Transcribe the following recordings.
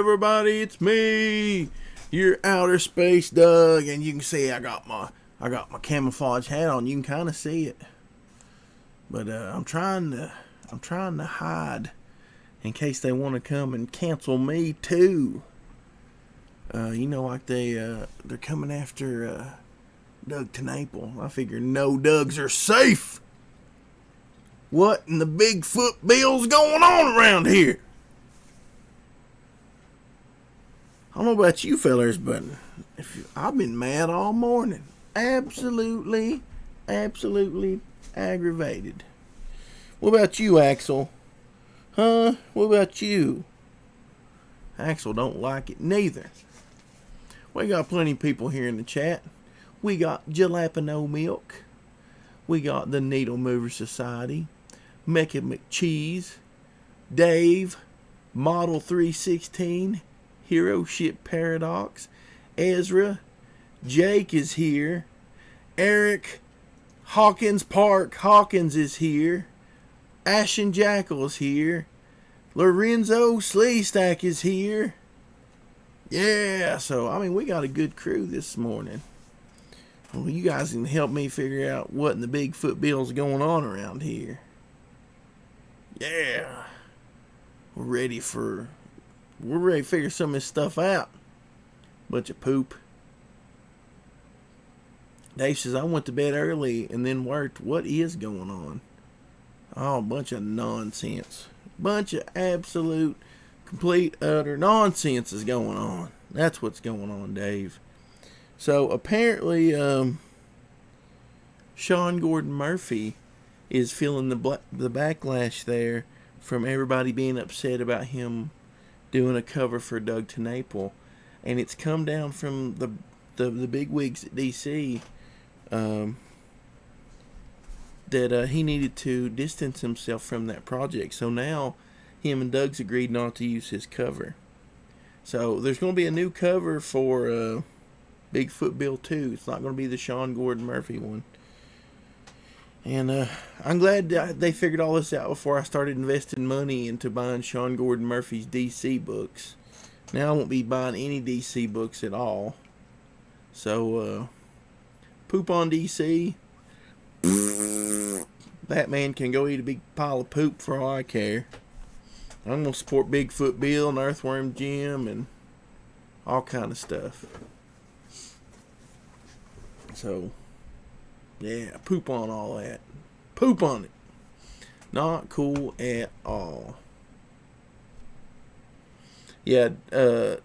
everybody, it's me, your outer space Doug, and you can see I got my camouflage hat on. You can kind of see it, but I'm trying to hide in case they want to come and cancel me too. Like they're coming after Doug Tenaple. I figure no Dougs are safe. What in the Bigfoot bill's going on around here? I don't know about you fellers, but I've been mad all morning. Absolutely aggravated. What about you, Axel? Huh? What about you? Axel don't like it neither. We got plenty of people here in the chat. We got Jalapeno Milk. We got the Needle Mover Society. Mecca McCheese. Dave. Model 316. Hero Ship Paradox. Ezra. Jake is here. Eric. Hawkins Park. Hawkins is here. Ashen Jackal is here. Lorenzo Sleestack is here. Yeah, so, we got a good crew this morning. Well, you guys can help me figure out what in the Bigfoot bill's going on around here. Yeah. We're ready to figure some of this stuff out. Bunch of poop. Dave says, I went to bed early and then worked. What is going on? Oh, a bunch of nonsense. Bunch of absolute, complete, utter nonsense is going on. That's what's going on, Dave. So, apparently, Sean Gordon Murphy is feeling the backlash there from everybody being upset about him doing a cover for Doug Tenaple. And it's come down from the bigwigs at DC that he needed to distance himself from that project. So now him and Doug's agreed not to use his cover. So there's going to be a new cover for Bigfoot Bill 2. It's not going to be the Sean Gordon Murphy one. And I'm glad that they figured all this out before I started investing money into buying Sean Gordon Murphy's DC books. Now I won't be buying any DC books at all. So, poop on DC. Batman can go eat a big pile of poop for all I care. I'm going to support Bigfoot Bill and Earthworm Jim and all kind of stuff. So, yeah, poop on all that. Poop on it. Not cool at all. Yeah, Doug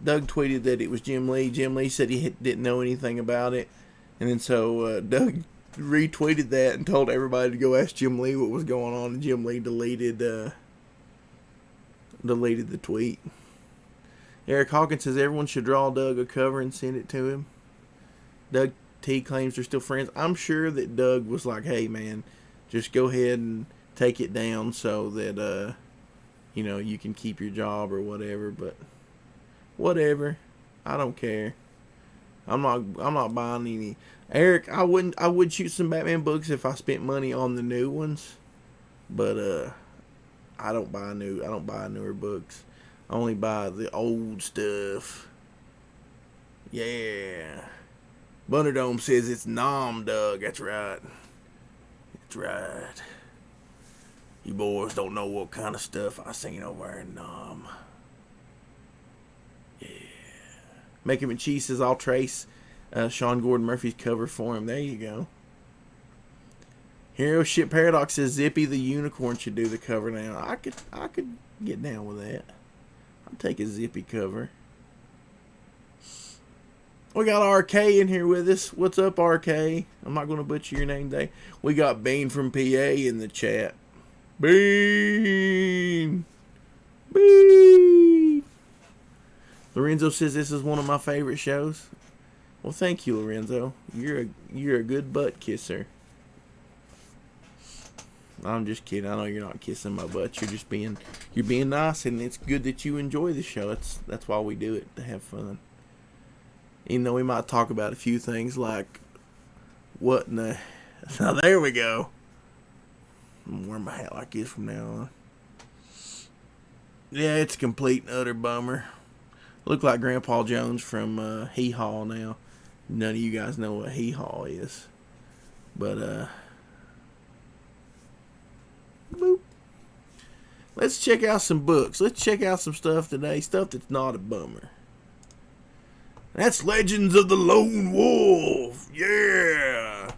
tweeted that it was Jim Lee. Jim Lee said he didn't know anything about it. And then so Doug retweeted that and told everybody to go ask Jim Lee what was going on. And Jim Lee deleted the tweet. Eric Hawkins says everyone should draw Doug a cover and send it to him. Doug T claims they're still friends. I'm sure that Doug was like, hey man, just go ahead and take it down so that you can keep your job or whatever. But whatever, I don't care. I'm not buying any. Eric, I would shoot some Batman books if I spent money on the new ones, but I don't buy newer books. I only buy the old stuff. Yeah. Bunnerdome says it's Nom Doug. That's right. That's right. You boys don't know what kind of stuff I seen over in Nom. Yeah. Make him and Cheese says I'll trace Sean Gordon Murphy's cover for him. There you go. Hero Ship Paradox says Zippy the Unicorn should do the cover now. I could get down with that. I'll take a Zippy cover. We got RK in here with us. What's up, RK? I'm not going to butcher your name today. We got Bean from PA in the chat. Bean! Bean! Lorenzo says this is one of my favorite shows. Well, thank you, Lorenzo. You're a good butt kisser. I'm just kidding. I know you're not kissing my butt. You're being nice, and it's good that you enjoy the show. That's why we do it, to have fun. Even though we might talk about a few things like what in the... Now there we go. I'm going to wear my hat like this from now on. Yeah, it's a complete and utter bummer. Look like Grandpa Jones from Hee Haw now. None of you guys know what Hee Haw is. But, boop. Let's check out some books. Let's check out some stuff today. Stuff that's not a bummer. That's Legends of the Lone Wolf. Yeah.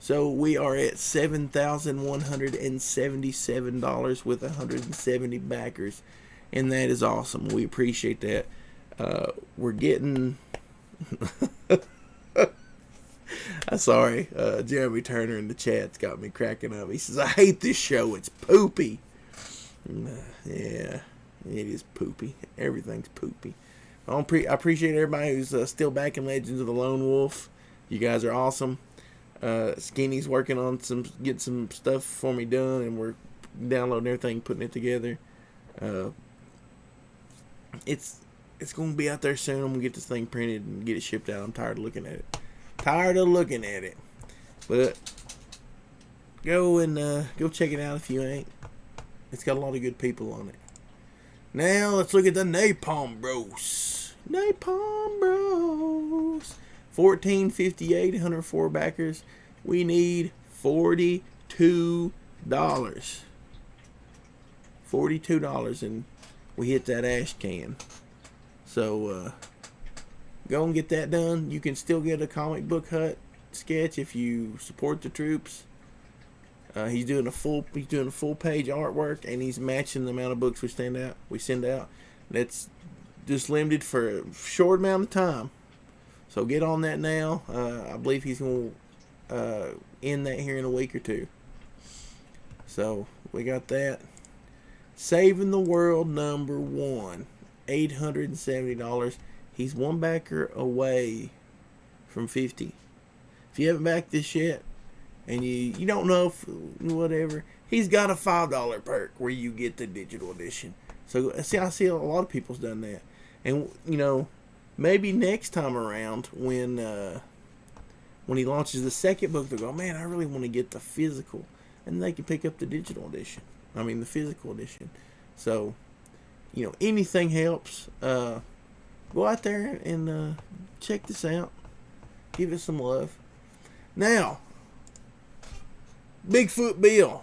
So we are at $7,177 with 170 backers. And that is awesome. We appreciate that. We're getting... Sorry. Jeremy Turner in the chat's got me cracking up. He says, I hate this show. It's poopy. Yeah, it is poopy. Everything's poopy. I appreciate everybody who's still backing Legends of the Lone Wolf. You guys are awesome. Skinny's working on getting some stuff for me done, and we're downloading everything, putting it together. It's going to be out there soon. I'm going to get this thing printed and get it shipped out. I'm tired of looking at it. But go check it out if you ain't. It's got a lot of good people on it. Now let's look at the Napalm Bros. 1458, 104 backers. We need $42. $42, and we hit that ash can. So go and get that done. You can still get a Comic Book Hut sketch if you support the troops. He's doing a full page artwork, and he's matching the amount of books we send out. That's just limited for a short amount of time. So get on that now. I believe he's going to end that here in a week or two. So we got that. Saving the World #1, $870. He's one backer away from 50. If you haven't backed this yet, and you don't know if whatever, he's got a $5 perk where you get the digital edition. So I see a lot of people's done that. And maybe next time around when he launches the second book, they'll go, man, I really want to get the physical, and they can pick up the digital edition. The physical edition. So, anything helps. Go out there and check this out. Give it some love. Now, Bigfoot Bill.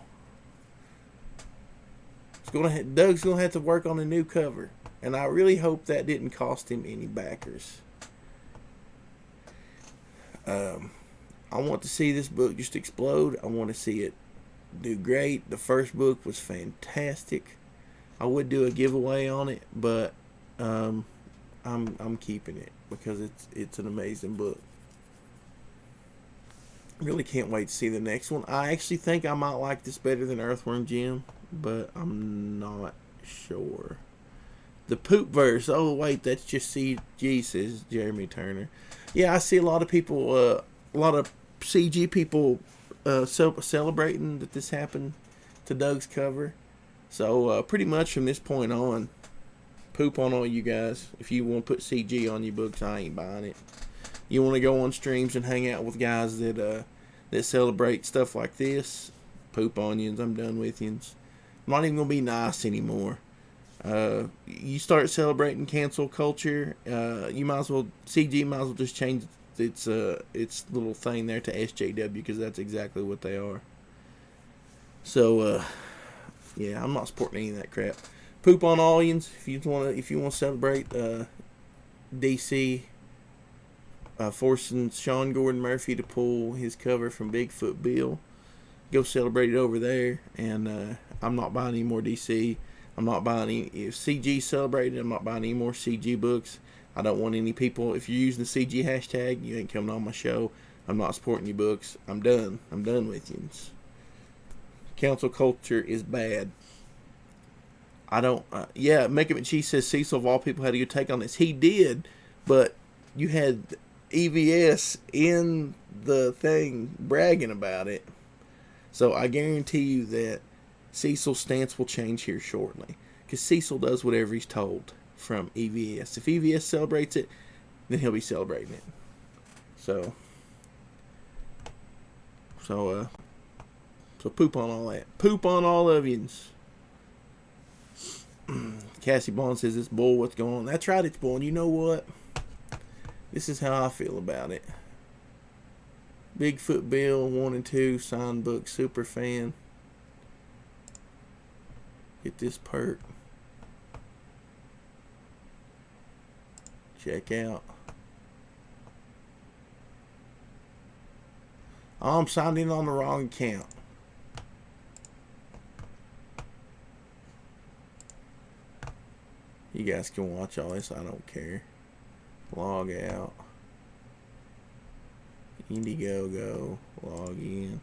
Doug's gonna have to work on a new cover, and I really hope that didn't cost him any backers. I want to see this book just explode. I want to see it do great. The first book was fantastic. I would do a giveaway on it, but I'm keeping it because it's an amazing book. Really can't wait to see the next one. I actually think I might like this better than Earthworm Jim, but I'm not sure. The Poop Verse. Oh, wait, that's just CG, says Jeremy Turner. Yeah, I see a lot of people, a lot of CG people celebrating that this happened to Doug's cover. So, pretty much from this point on, poop on all you guys. If you want to put CG on your books, I ain't buying it. You want to go on streams and hang out with guys that celebrate stuff like this, poop on yous. I'm done with yous. I'm not even going to be nice anymore. You start celebrating cancel culture, you might as well, CG might as well just change its little thing there to SJW, because that's exactly what they are. So, yeah, I'm not supporting any of that crap. Poop on all yous. If you want to celebrate DC forcing Sean Gordon Murphy to pull his cover from Bigfoot Bill, go celebrate it over there. And I'm not buying any more DC. I'm not buying any. If CG celebrated, I'm not buying any more CG books. I don't want any people. If you're using the CG hashtag, you ain't coming on my show. I'm not supporting your books. I'm done. I'm done with you. Council culture is bad. I don't. Yeah, Make It Cheese says Cecil of all people had a good take on this. He did, but you had EVS in the thing bragging about it. So I guarantee you that Cecil's stance will change here shortly, because Cecil does whatever he's told from EVS. If EVS celebrates it, then he'll be celebrating it. So poop on all that. Poop on all of yous. Cassie Bond says it's bull. What's going on? That's right, it's bull. And you know what? This is how I feel about it. Bigfoot Bill 1 and 2 signed book super fan. Get this perk. Check out. Oh, I'm signed in on the wrong account. You guys can watch all this. I don't care. Log out. Indiegogo. Log in.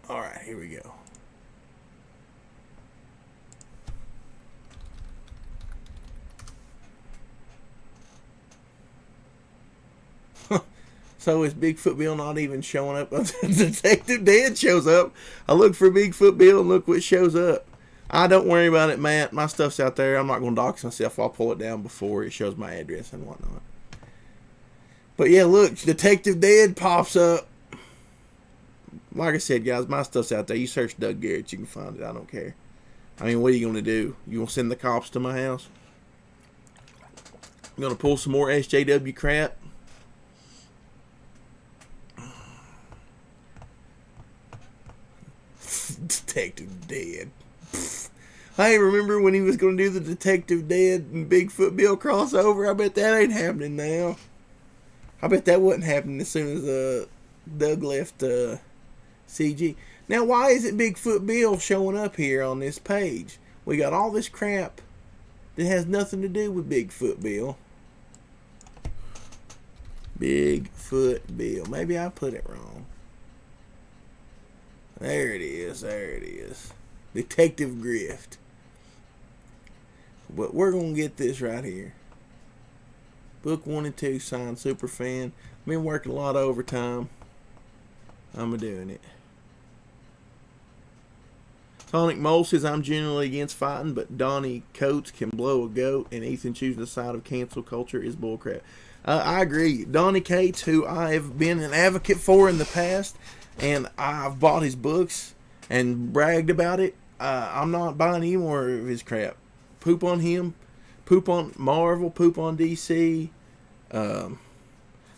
Alright, here we go. So is Bigfoot Bill not even showing up? Detective Dan shows up. I look for Bigfoot Bill and look what shows up. I don't worry about it, Matt. My stuff's out there. I'm not going to dox myself. I'll pull it down before it shows my address and whatnot. But yeah, look, Detective Dan pops up. Like I said, guys, my stuff's out there. You search Doug Garrett, you can find it. I don't care. I mean, what are you going to do? You going to send the cops to my house? You going to pull some more SJW crap? Detective Dead. Hey, remember when he was going to do the Detective Dead and Bigfoot Bill crossover? I bet that ain't happening now. I bet that wasn't happening as soon as Doug left CG. Now, why isn't Bigfoot Bill showing up here on this page? We got all this crap that has nothing to do with Bigfoot Bill. Bigfoot Bill. Maybe I put it wrong. There it is. There it is. Detective Grift. But we're going to get this right here. Book 1 and 2 signed super fan. Been working a lot of overtime. I'm doing it. Sonic Mole says I'm generally against fighting, but Donnie Coates can blow a goat, and Ethan choosing the side of cancel culture is bullcrap. I agree. Donnie Cates, who I have been an advocate for in the past, and I've bought his books and bragged about it. I'm not buying any more of his crap. Poop on him. Poop on Marvel. Poop on DC. Model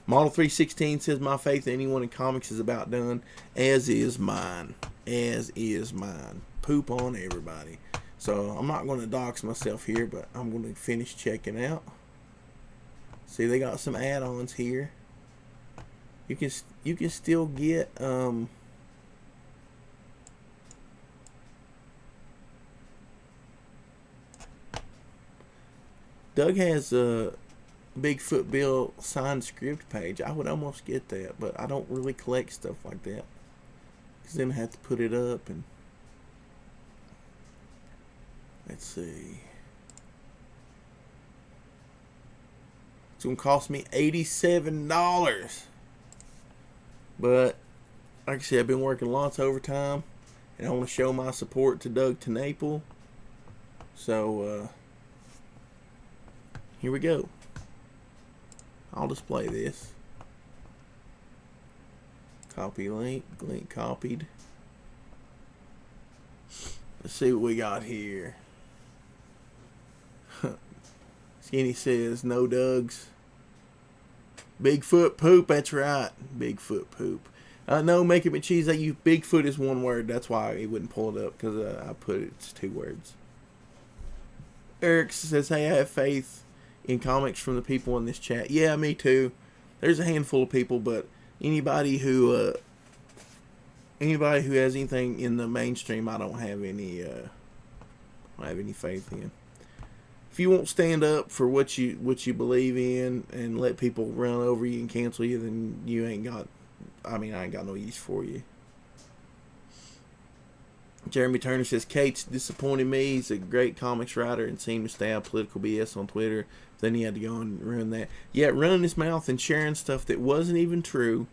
316 says my faith in anyone in comics is about done. As is mine. As is mine. Poop on everybody. So I'm not going to dox myself here, but I'm going to finish checking out. See, they got some add-ons here. You can still get Doug has a Bigfoot Bill signed script page. I would almost get that, but I don't really collect stuff like that, because then I have to put it up. And let's see, it's gonna cost me $87. But like I said, I've been working lots of overtime, and I want to show my support to Doug Tenaple. So here we go. I'll display this. Copy link. Link copied. Let's see what we got here. Skinny says no Dougs. Bigfoot poop, that's right. Bigfoot poop. No, Making Me Cheese, that you Bigfoot is one word. That's why it wouldn't pull it up, because I put it's 2 words. Eric says, hey, I have faith in comics from the people in this chat. Yeah, me too. There's a handful of people, but anybody who has anything in the mainstream, I don't have any faith in. If you won't stand up for what you believe in and let people run over you and cancel you, then you ain't got, I ain't got no use for you. Jeremy Turner says, Kate's disappointed me. He's a great comics writer and seemed to stay out political BS on Twitter. Then he had to go and ruin that. Yeah, running his mouth and sharing stuff that wasn't even true.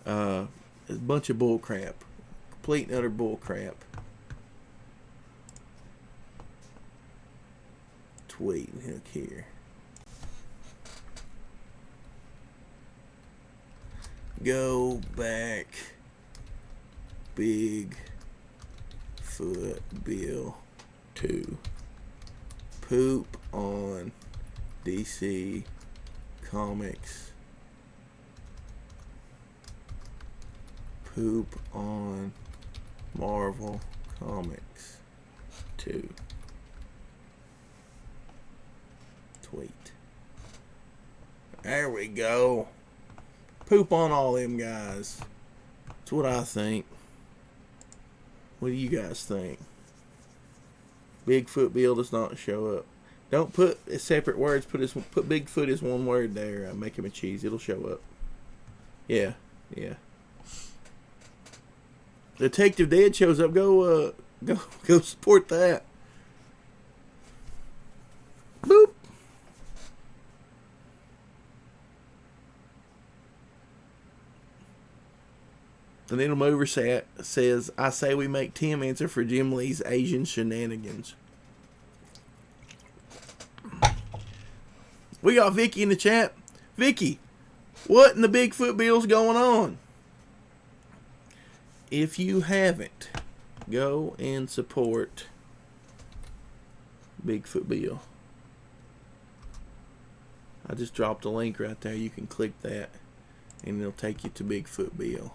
A bunch of bull crap. Complete and utter bull crap. Tweet and hook here. Go back Bigfoot Bill 2. Poop on DC Comics. Poop on Marvel Comics 2. Tweet. There we go. Poop on all them guys. That's what I think. What do you guys think? Bigfoot Bill does not show up. Don't put separate words. Put Bigfoot as one word there. Make him a cheese. It'll show up. Yeah. Detective Dead shows up. Go support that. Boop. The Needle Mover says, I say we make Tim answer for Jim Lee's Asian shenanigans. We got Vicky in the chat. Vicky, what in the Bigfoot Bill's going on? If you haven't, go and support Bigfoot Bill. I just dropped a link right there. You can click that and it'll take you to Bigfoot Bill.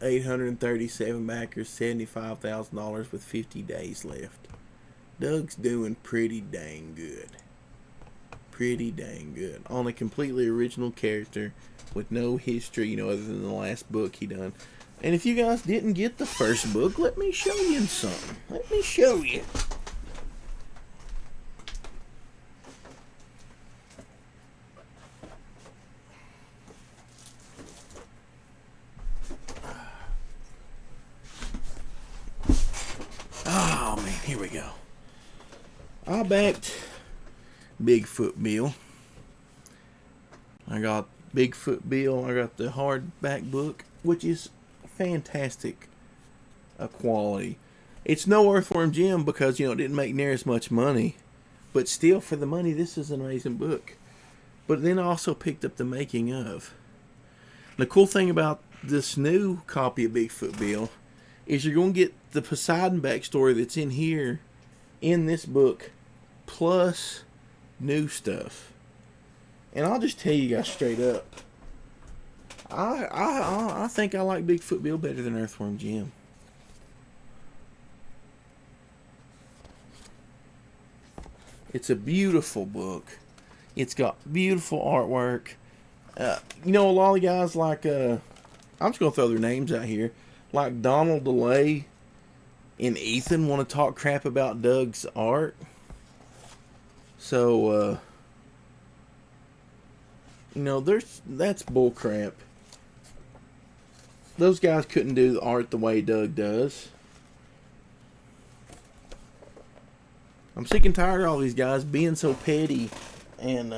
$837 backers, $75,000 with 50 days left. Doug's doing pretty dang good. Pretty dang good. On a completely original character with no history, other than the last book he done. And if you guys didn't get the first book, let me show you something. Let me show you. Oh, man, here we go. I backed Bigfoot Bill. I got Bigfoot Bill. I got the hardback book, which is fantastic quality. It's no Earthworm Jim because, it didn't make near as much money. But still, for the money, this is an amazing book. But then I also picked up the making of. The cool thing about this new copy of Bigfoot Bill is you're going to get the Poseidon backstory that's in here, in this book, plus new stuff. And I'll just tell you guys straight up, I think I like Bigfoot Bill better than Earthworm Jim. It's a beautiful book. It's got beautiful artwork. A lot of guys like, I'm just going to throw their names out here, like Donald DeLay and Ethan want to talk crap about Doug's art. So, that's bullcrap. Those guys couldn't do the art the way Doug does. I'm sick and tired of all these guys being so petty and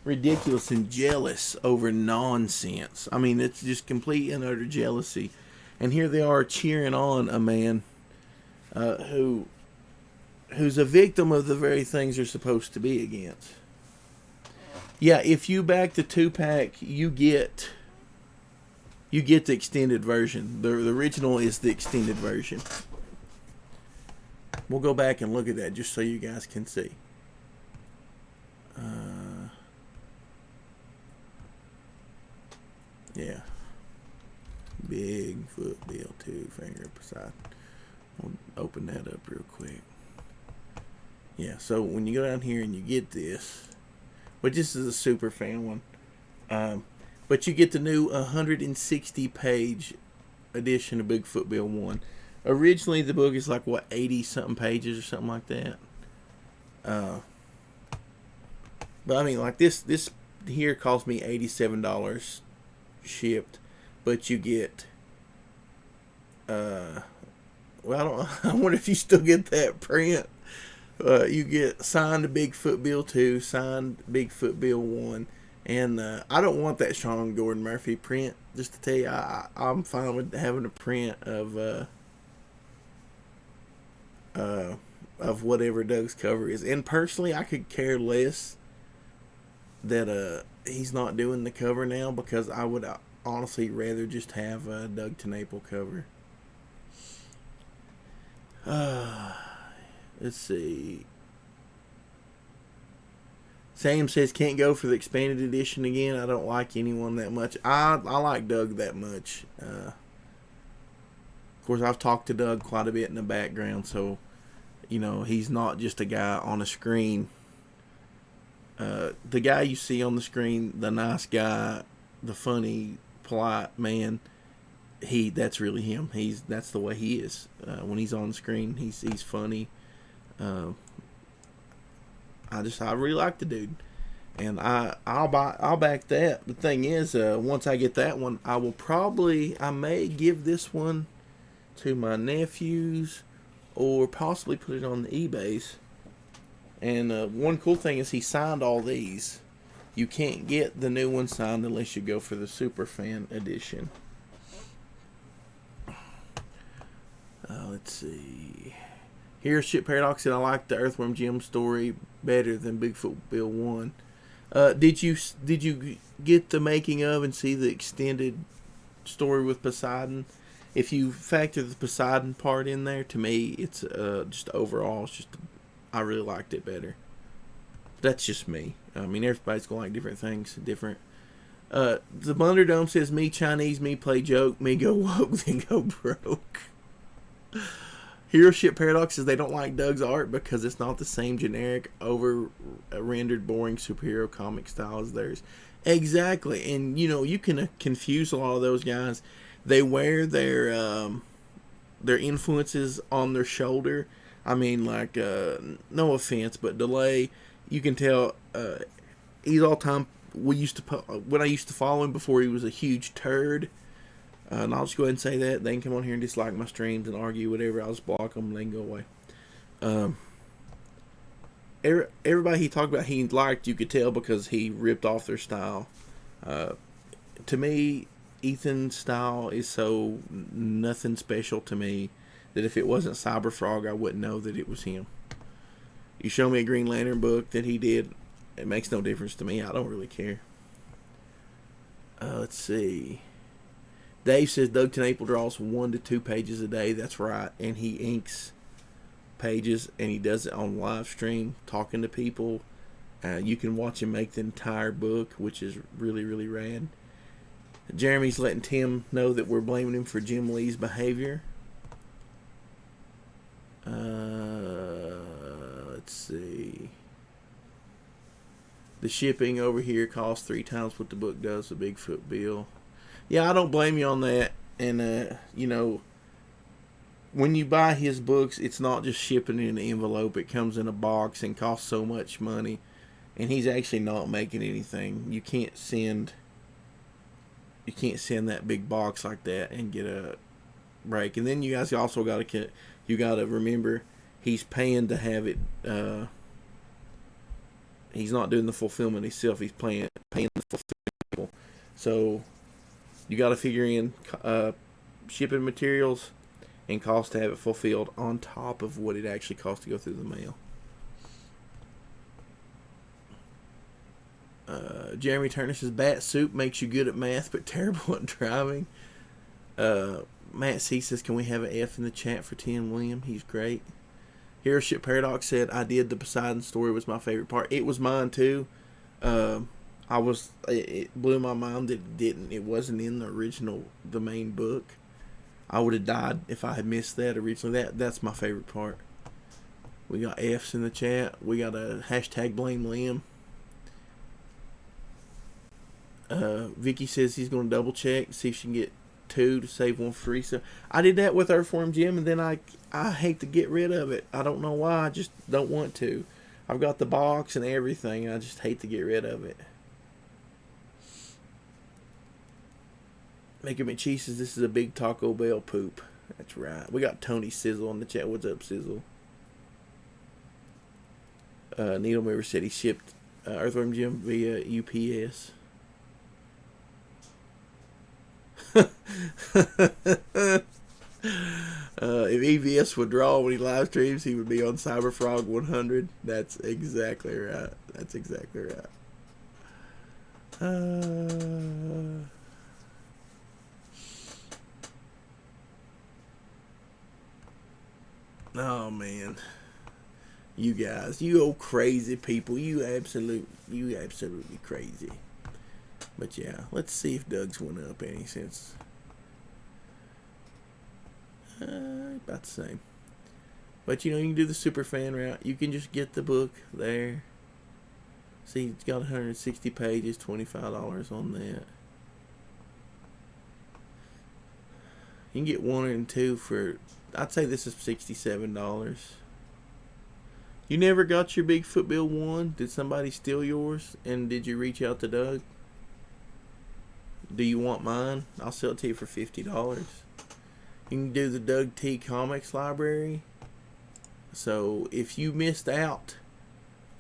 ridiculous and jealous over nonsense. I mean, it's just complete and utter jealousy. And here they are cheering on a man who's a victim of the very things they're supposed to be against. Yeah, if you back the 2-pack, you get the extended version. The original is the extended version. We'll go back and look at that just so you guys can see. Yeah. Bigfoot Bill 2, Finger of Poseidon. We'll open that up real quick. Yeah, so when you go down here and you get this, which this is a super fan one, but you get the new 160-page edition of Bigfoot Bill 1. Originally, the book is like, 80-something pages or something like that. But I mean, like this here cost me $87 shipped, but you get, I wonder if you still get that print. You get signed Bigfoot Bill 2, signed Bigfoot Bill 1, and I don't want that Sean Gordon Murphy print. Just to tell you, I'm fine with having a print of whatever Doug's cover is. And personally, I could care less that he's not doing the cover now, because I would honestly rather just have a Doug TeNapel cover. Let's see. Sam says can't go for the expanded edition again. I don't like anyone that much. I like Doug that much. Of course, I've talked to Doug quite a bit in the background, so he's not just a guy on a screen. The guy you see on the screen, the nice guy, the funny, polite man, that's really him. That's the way he is. When he's on the screen, he's funny. I really like the dude, and I'll back that. The thing is, once I get that one, I may give this one to my nephews, or possibly put it on the eBays. And one cool thing is he signed all these. You can't get the new one signed unless you go for the super fan edition. Let's see. Here's Ship Paradox, and I like the Earthworm Jim story better than Bigfoot Bill 1. Did you get the making of and see the extended story with Poseidon? If you factor the Poseidon part in there, to me, it's just overall, I really liked it better. That's just me. I mean, everybody's going to like different things, different. The Bunderdome says, me Chinese, me play joke, me go woke, then go broke. Hero Ship Paradox says they don't like Doug's art because it's not the same generic, over-rendered, boring superhero comic style as theirs. Exactly. And, you can confuse a lot of those guys. They wear their influences on their shoulder. I mean, like, no offense, but Delay, you can tell he's all time. When I used to follow him before he was a huge turd. And I'll just go ahead and say that. They can come on here and dislike my streams and argue whatever. I'll just block them and they can go away. Everybody he talked about he liked, you could tell because he ripped off their style. To me, Ethan's style is so nothing special to me that if it wasn't Cyberfrog, I wouldn't know that it was him. You show me a Green Lantern book that he did, it makes no difference to me. I don't really care. Let's see. Dave says Doug TeNapel draws 1 to 2 pages a day. That's right. And he inks pages, and he does it on live stream, talking to people. You can watch him make the entire book, which is really, really rad. Jeremy's letting Tim know that we're blaming him for Jim Lee's behavior. Let's see. The shipping over here costs 3 times what the book does, the Bigfoot Bill. Yeah, I don't blame you on that. And, when you buy his books, it's not just shipping in an envelope. It comes in a box and costs so much money. And he's actually not making anything. You can't send that big box like that and get a break. And then you guys also got to remember he's paying to have it. He's not doing the fulfillment himself. He's paying the fulfillment. So you got to figure in shipping materials and cost to have it fulfilled on top of what it actually costs to go through the mail. Jeremy Turner says Bat Soup makes you good at math but terrible at driving. Matt C says, can we have an F in the chat for Tim William? He's great. Hero Ship Paradox said, I did the Poseidon story was my favorite part. It was mine too. It blew my mind that it wasn't in the main book. I would have died if I had missed that originally. That's my favorite part. We got F's in the chat. We got a hashtag blame Liam. Vicky says he's going to double check, see if she can get 2 to save 1 free. So I did that with Earthworm Jim, and then I hate to get rid of it. I don't know why. I just don't want to. I've got the box and everything. I just hate to get rid of it. Making McCheese says this is a big Taco Bell poop. That's right. We got Tony Sizzle in the chat. What's up, Sizzle? Needle Mover said he shipped Earthworm Jim via UPS. If EVS would draw when he live streams, he would be on Cyberfrog 100. That's exactly right. Oh man, you guys, you old crazy people, you absolutely crazy. But yeah, let's see if Doug's went up any since. About the same. But you know, you can do the super fan route. You can just get the book there. See, it's got 160 pages, $25 on that. You can get 1 and 2 for, I'd say this is $67. You never got your Bigfoot Bill 1? Did somebody steal yours? And did you reach out to Doug? Do you want mine? I'll sell it to you for $50. You can do the Doug T Comics Library. So if you missed out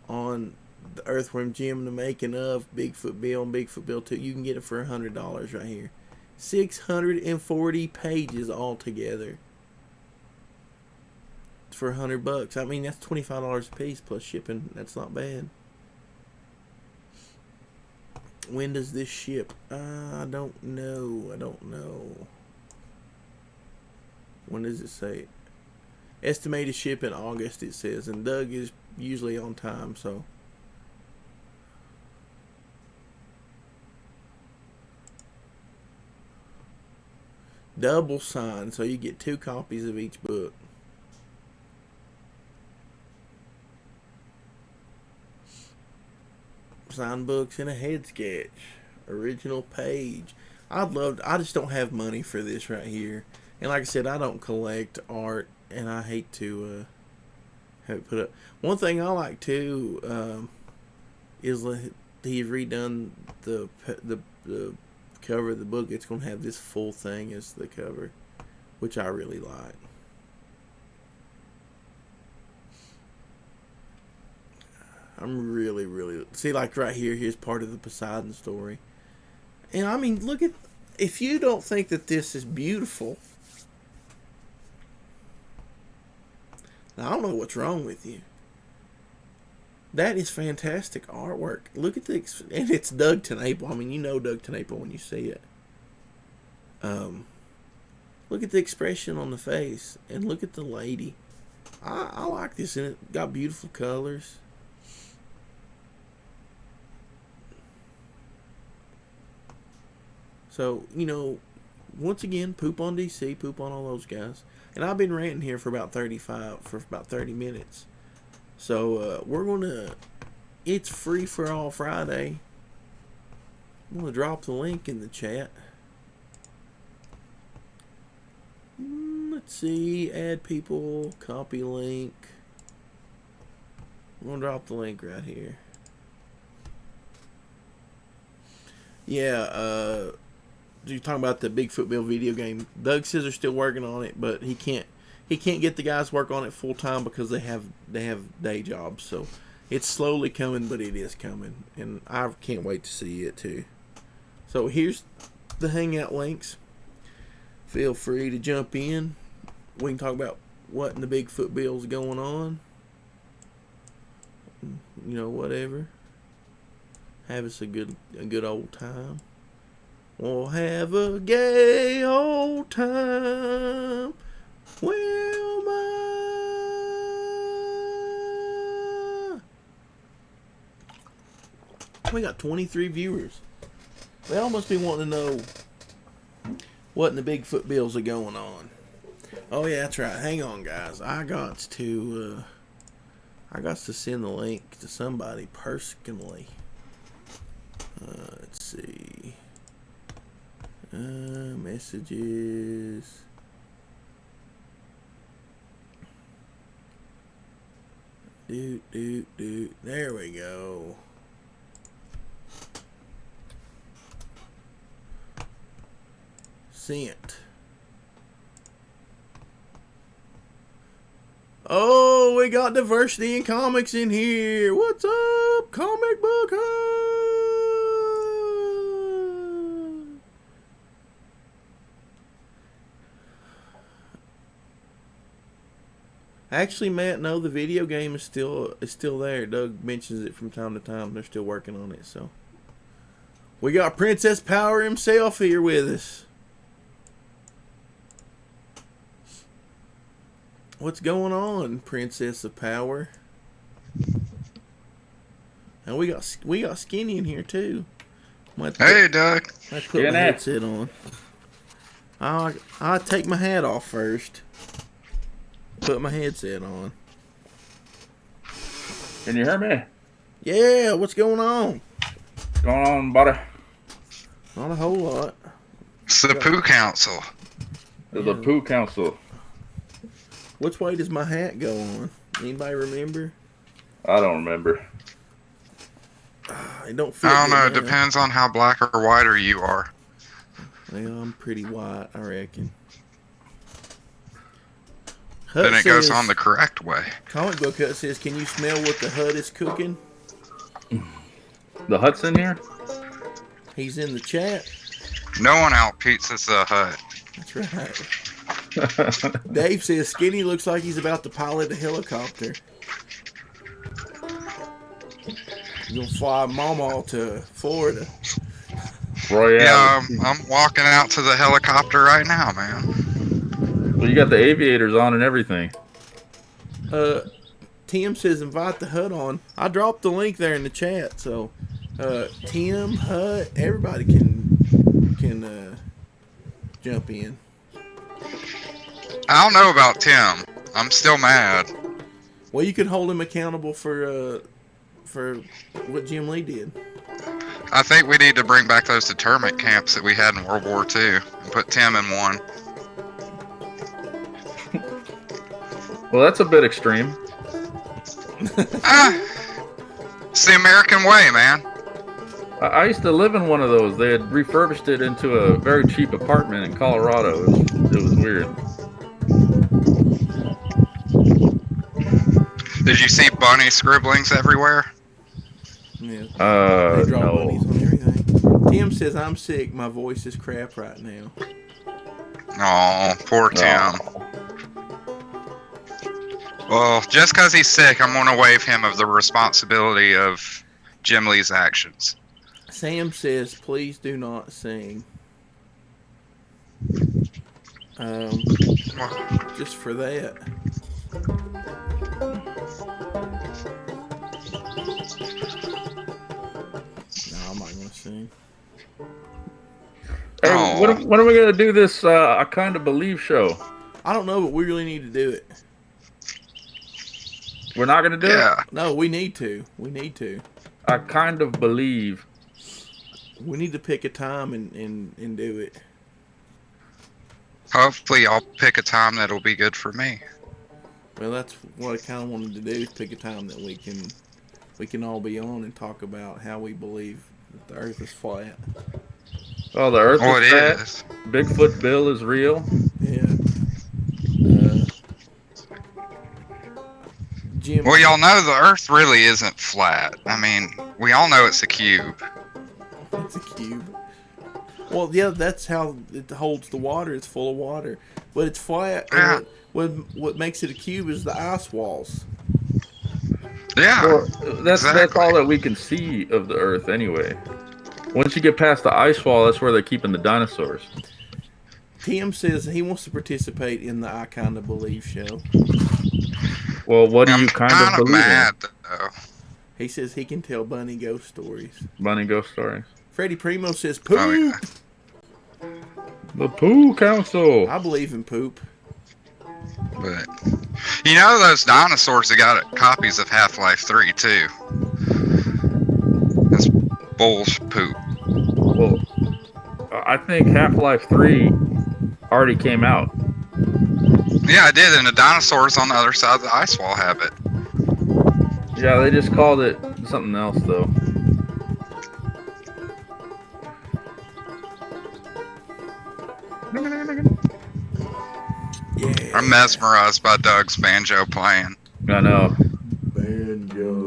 on the Earthworm Jim, the making of Bigfoot Bill and Bigfoot Bill 2, you can get it for $100 right here. 640 pages altogether for $100. I mean, that's $25 a piece plus shipping. That's not bad. When does this ship? I don't know. When does it say? Estimated ship in August, it says. And Doug is usually on time, so. Double signed, so you get 2 copies of each book. Signed books and a head sketch. Original page. I just don't have money for this right here. And like I said, I don't collect art, and I hate to have it put up. One thing I like too is he's redone the cover of the book. It's going to have this full thing as the cover, which I really like. I'm really see, like right here, here's part of the Poseidon story. And I mean, look at, if you don't think that this is beautiful, now, I don't know what's wrong with you. That is fantastic artwork. Look at the, and it's Doug TenNapel. I mean, you know Doug TenNapel when you see it. Look at the expression on the face, and look at the lady. I like this, and it got beautiful colors. So, you know, once again, poop on DC, poop on all those guys. And I've been ranting here for about 30 minutes. So, we're going to, it's free for all Friday. I'm going to drop the link in the chat. Let's see, add people, copy link. I'm going to drop the link right here. Yeah, you're talking about the Bigfoot Bill video game. Doug says they're still working on it, but he can't get the guys work on it full time because they have day jobs. So it's slowly coming, but it is coming, and I can't wait to see it too. So here's the Hangout links. Feel free to jump in. We can talk about what in the Bigfoot Bill's going on. You know, whatever. Have us a good old time. We'll have a gay old time. Well, we got 23 viewers. They all must be wanting to know what in the Bigfoot Bills are going on. Oh yeah, that's right. Hang on, guys. I got to send the link to somebody personally. Let's see. Messages. There we go. Sent. Oh, we got diversity in comics in here. What's up, comic book hub? Actually, Matt, no, the video game is still there. Doug mentions it from time to time. They're still working on it, so We got Princess Power himself here with us. What's going on, Princess of Power? And we got Skinny in here too. Hey, Doug. I put my headset on. I'll take my hat off first. Put my headset on. Can you hear me? Yeah, what's going on? What's going on, buddy? Not a whole lot. It's the Pooh Council. The Pooh Council. Which way does my hat go on? Anybody remember? I don't remember. It don't fit. I don't know. It now. depends on how black or whiter you are. Well, I'm pretty white, I reckon. Then it goes on the correct way. Comic Book Hut says, can you smell what the Hut is cooking? The Hut's in here? He's in the chat. No one out pizzas the Hut. That's right. Dave says, Skinny looks like he's about to pilot a helicopter. He's going to fly Mama to Florida. Royale. Yeah, I'm walking out to the helicopter right now, man. Well, you got the aviators on and everything. Tim says invite the Hut on. I dropped the link there in the chat, so Tim, Hut, everybody can jump in. I don't know about Tim. I'm still mad. Well, you can hold him accountable for what Jim Lee did. I think we need to bring back those deterrent camps that we had in World War II and put Tim in one. Well, that's a bit extreme. It's the American way, man. I used to live in one of those. They had refurbished it into a very cheap apartment in Colorado. It was weird. Did you see bunny scribblings everywhere? Yeah. They draw No. bunnies on everything. Tim says, I'm sick. My voice is crap right now. Oh, poor Tim. Oh. Well, just because he's sick, I'm going to waive him of the responsibility of Jim Lee's actions. Sam says, please do not sing. Just for that. No, I'm not going to sing. Hey, Oh. when are we going to do this I Kind of Believe show? I don't know, but we really need to do it. We're not going to do Yeah. it? No, we need to. We need to. I Kind of Believe. We need to pick a time and do it. Hopefully, I'll pick a time that'll be good for me. Well, that's what I kind of wanted to do, is pick a time that we can all be on and talk about how we believe that the Earth is flat. Oh, the Earth Oh, it is flat. is. Bigfoot Bill is real. Yeah. Jim. Well, y'all know the Earth really isn't flat. I mean, we all know it's a cube. It's a cube. Well, yeah, that's how it holds the water. It's full of water, but it's flat. Yeah. And what makes it a cube is the ice walls. Yeah. Well, that's exactly. all that we can see of the Earth anyway. Once you get past the ice wall, that's where they're keeping the dinosaurs. Tim says he wants to participate in the I Kind of Believe show. Well, what do I'm you kind of kinda believe mad, though. He says he can tell bunny ghost stories. in? Bunny ghost stories. Freddie Primo says poop. Oh, yeah. The Pooh Council. I believe in poop. But you know those dinosaurs that got copies of Half-Life 3 too. That's bull's poop. Well, I think Half-Life 3 already came out. Yeah, I did, and the dinosaurs on the other side of the ice wall have it. Yeah, they just called it something else though. Yeah. I'm mesmerized by Doug's banjo playing. I know. Banjo.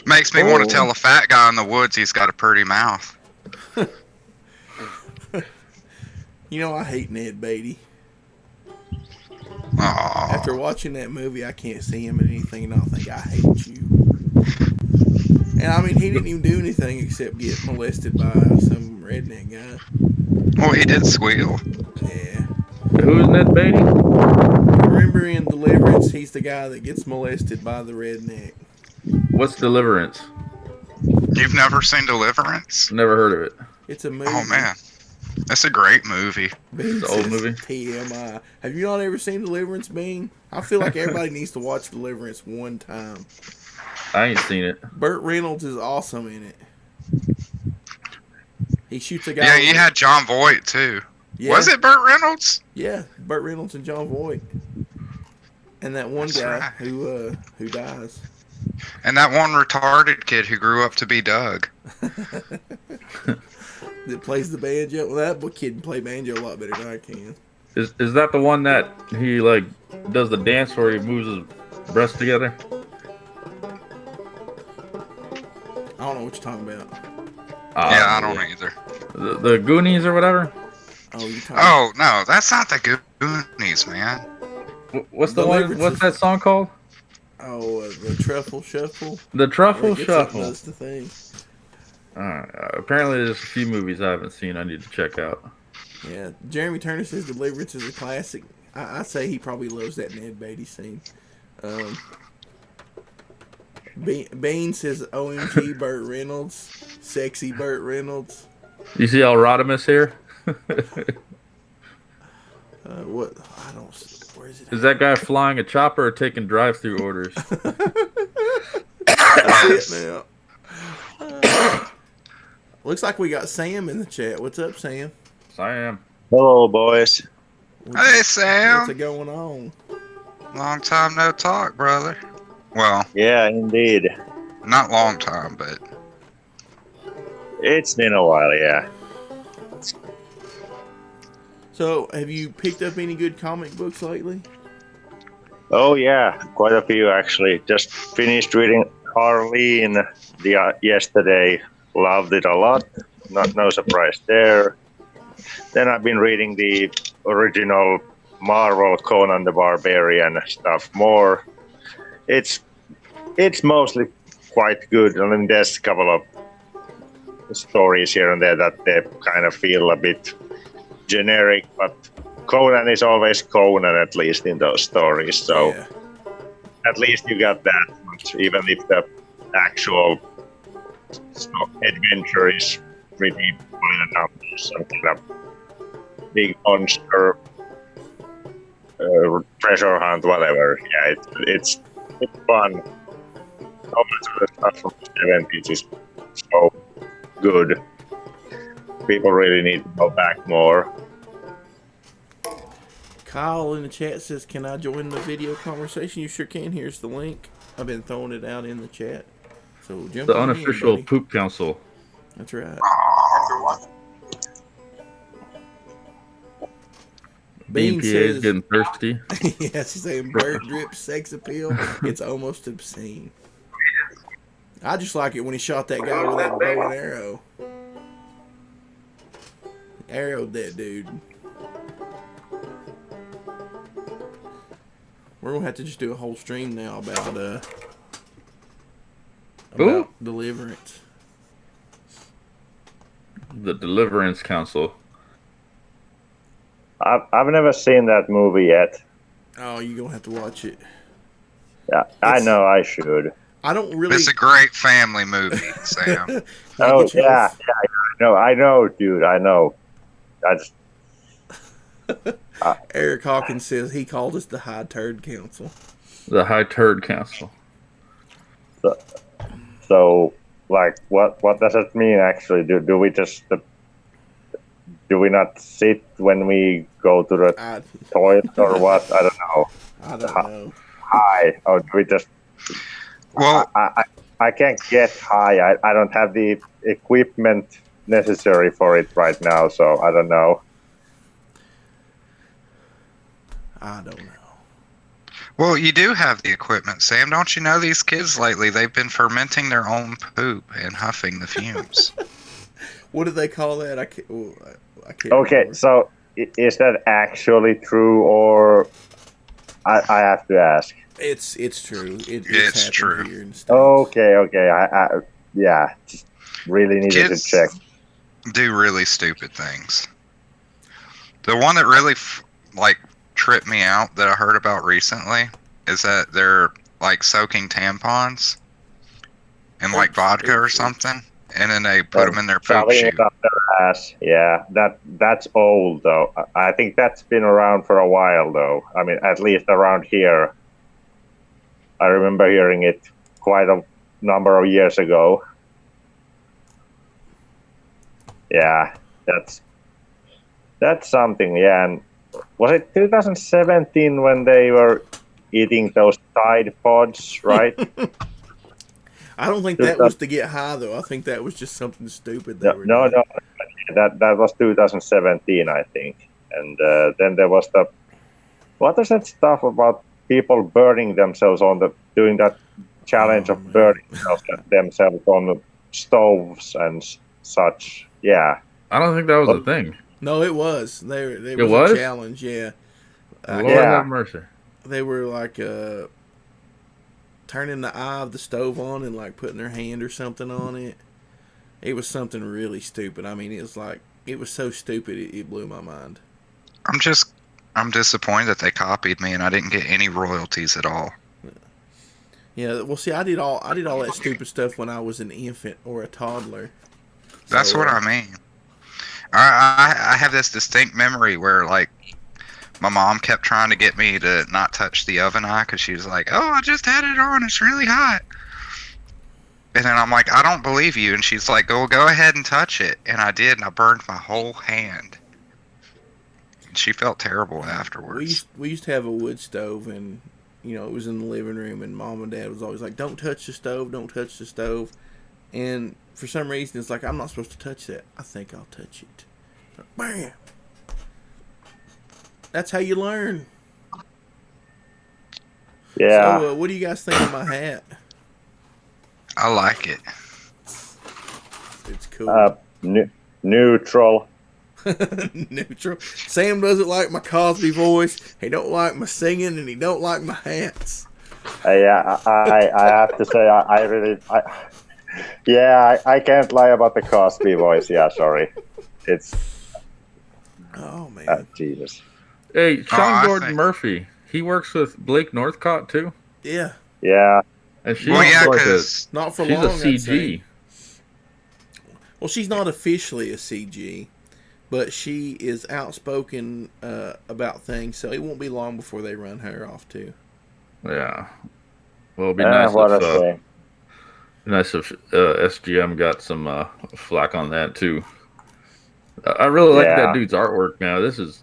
Makes me want to tell a fat guy in the woods he's got a pretty mouth. You know, I hate Ned Beatty. Aww. After watching that movie, I can't see him in anything and not think I hate you. And I mean, he didn't even do anything except get molested by some redneck guy. Well, he did squeal. Yeah. Who's Ned Beatty? Remember in Deliverance, he's the guy that gets molested by the redneck. What's Deliverance? You've never seen Deliverance? Never heard of it. It's a movie. Oh man, that's a great movie. Bean It's an old says movie? TMI. Have you not ever seen Deliverance, Bean? I feel like everybody needs to watch Deliverance one time. I ain't seen it. Burt Reynolds is awesome in it. He shoots a guy. Yeah, you had John Voight too. Yeah. Was it Burt Reynolds? Yeah, Burt Reynolds and John Voight. And that one That's guy right. who dies. And that one retarded kid who grew up to be Doug. That plays the banjo. Well, that kid can play banjo a lot better than I can. Is that the one that he like does the dance where he moves his breasts together? I don't know what you're talking about. Yeah, I don't either. The Goonies or whatever. Oh, you talking? Oh no, that's not the Goonies, man. What's the one? Deliverance What's is- that song called? Oh, the Truffle Shuffle. The Where Truffle he gets up and Shuffle. does the thing. Apparently, there's a few movies I haven't seen. I need to check out. Yeah, Jeremy Turner says Deliverance is a classic. I say he probably loves that Ned Beatty scene. Bean says OMG Burt Reynolds, sexy Burt Reynolds. You see El Rodimus here? What? I don't. Where is it? Is that guy flying a chopper or taking drive-through orders? That's it now. Looks like we got Sam in the chat. What's up, Sam? I am. Hello, boys. Hey Sam, What's going on? long time no talk, brother. Well, Yeah, indeed. not long time, but It's been a while, yeah. So, have you picked up any good comic books lately? Oh, yeah, quite a few actually. Just finished reading Harleen yesterday. Loved it a lot. No surprise there. Then I've been reading the original Marvel Conan the Barbarian stuff more. It's mostly quite good. I mean, there's a couple of stories here and there that they kind of feel a bit generic, but Conan is always Conan, at least in those stories. So Yeah. at least you got that much, even if the actual adventure is pretty by the numbers, some kind of big monster, treasure hunt, whatever. Yeah, it's fun. So much of the stuff from the 70s is so good. People really need to go back more. Kyle in the chat says, "Can I join the video conversation?" You sure can. Here's the link. I've been throwing it out in the chat. So jump The on in, unofficial buddy. poop council. That's right. Bean BPA says, is getting thirsty. yeah, she's saying bird drip sex appeal. It's almost obscene. I just like it when he shot that guy with that bow and arrow. Arrowed that dude. We're gonna have to just do a whole stream now about Ooh. Deliverance. The Deliverance Council. I've never seen that movie yet. Oh, you're gonna have to watch it. Yeah, I know I should. I don't really. it's a great family movie, Sam. Oh Get your- yeah, I know, dude. I know. That's Eric Hawkins says he called us the High Turd Council. The High Turd Council. so. Like, what does it mean actually? Do we just do we not sit when we go to the I toilet or what? I don't know. don't know. High, or do we just? Well, I can't get high. I don't have the equipment necessary for it right now, so I don't know. I don't know. well, you do have the equipment, Sam. Don't you know these kids lately? They've been fermenting their own poop and huffing the fumes. What do they call that? I can't. I can't Okay, remember. so is that actually true, or I have to ask? It's true. It's It's happened true. Here in the States. Okay. I yeah, just really needed to Kids check. do really stupid things. The one that really like tripped me out that I heard about recently is that they're like soaking tampons in like vodka or something, and then they put them in their poop Shoving chute. it up their ass. Yeah, that's old though. I think that's been around for a while though. I mean, at least around here. I remember hearing it quite a number of years ago. Yeah, that's something. Yeah, and was it 2017 when they were eating those Tide Pods, right? I don't think that was to get high though. I think that was just something stupid they were No, doing. that was 2017, I think. And then there was what is that stuff about people burning themselves doing that challenge of burning themselves on the stoves and such? Yeah. I don't think that was a thing. No, it was. There It was was? a challenge. Yeah, Lord Yeah. have mercy. they were like turning the eye of the stove on and like putting their hand or something on it. It was something really stupid. I mean, it was so stupid it blew my mind. I'm disappointed that they copied me and I didn't get any royalties at all. Yeah, well, see, I did all that stupid stuff when I was an infant or a toddler. That's So, what I mean. I have this distinct memory where like my mom kept trying to get me to not touch the oven eye because she was like, "Oh, I just had it on. It's really hot." And then I'm like, "I don't believe you." And she's like, "Go ahead and touch it." And I did, and I burned my whole hand. And she felt terrible afterwards. We used to have a wood stove, and it was in the living room, and Mom and Dad was always like, "Don't touch the stove, don't touch the stove." And for some reason, it's like, I'm not supposed to touch that. I think I'll touch it. Bam! That's how you learn. Yeah. So, what do you guys think of my hat? I like it. It's cool. Neutral. Neutral. Sam doesn't like my Cosby voice. He don't like my singing, and he don't like my hats. Yeah, I have to say, I can't lie about the Cosby voice. Yeah, sorry. It's Oh man. Jesus. Hey, Sean I Gordon think- Murphy. He works with Blake Northcott too, Yeah. Yeah. and she's Well, yeah, like a because Not for she's long. a I'd say. CG. Well, she's not officially a CG, but she is outspoken about things. So it won't be long before they run her off too. Yeah. Well, it'd be nice What a if shame. SGM got some flack on that too. I really like Yeah. that dude's artwork. Now, this is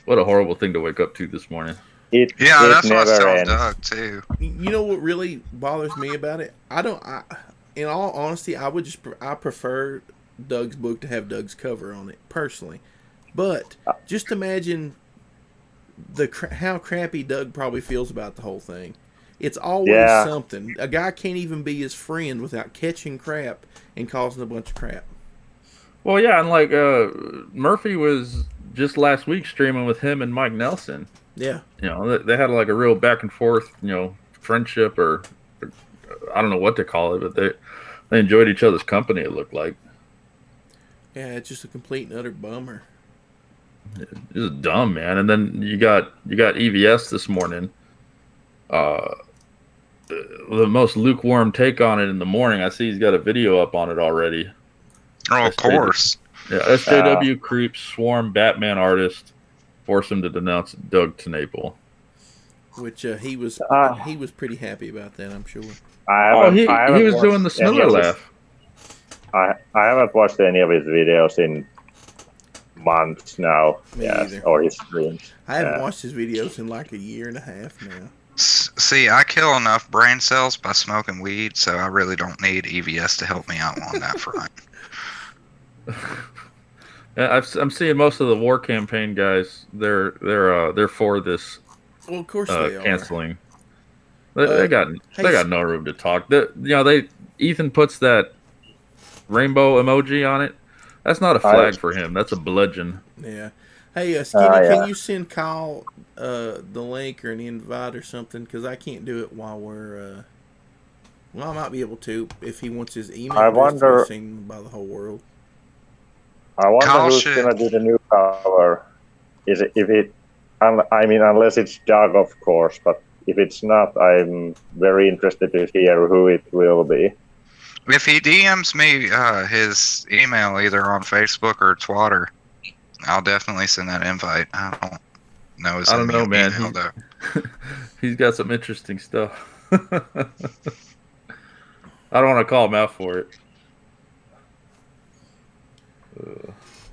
what a horrible thing to wake up to this morning. It yeah, it that's what I was never telling ends. Doug too. You know what really bothers me about it? In all honesty, I prefer Doug's book to have Doug's cover on it personally. But just imagine how crappy Doug probably feels about the whole thing. It's always something. A guy can't even be his friend without catching crap and causing a bunch of crap. Well, yeah, and like Murphy was just last week streaming with him and Mike Nelson. Yeah. They had like a real back and forth, friendship or I don't know what to call it, but they enjoyed each other's company. It looked like. Yeah, it's just a complete and utter bummer. It's just dumb, man. And then you got EVS this morning. The most lukewarm take on it in the morning. I see he's got a video up on it already. Oh, of course. Yeah, SJW creeps swarm Batman artist, force him to denounce Doug Tenaple. Which he was pretty happy about that, I'm sure. He was doing the Sniller laugh. I haven't watched any of his videos in months now. Me either. Or his streams. I haven't watched his videos in like a year and a half now. See, I kill enough brain cells by smoking weed, so I really don't need EVS to help me out on that front. Yeah, I'm seeing most of the war campaign guys. They're for this. Well, of course they are. Canceling. They got no room to talk. Ethan puts that rainbow emoji on it. That's not a flag for him. That's a bludgeon. Yeah. Hey, Skinny, can you send Kyle the link or an invite or something? Because I can't do it while we're Well, I might be able to if he wants his email I address to wonder- be seen by the whole world. I wonder Kyle who's should- gonna do the new cover. Is it if it? I mean, unless it's Doug, of course. But if it's not, I'm very interested to hear who it will be. If he DMs me his email either on Facebook or Twitter, I'll definitely send that invite. I don't know his I don't know, man. email, though. He's got some interesting stuff. I don't want to call him out for it.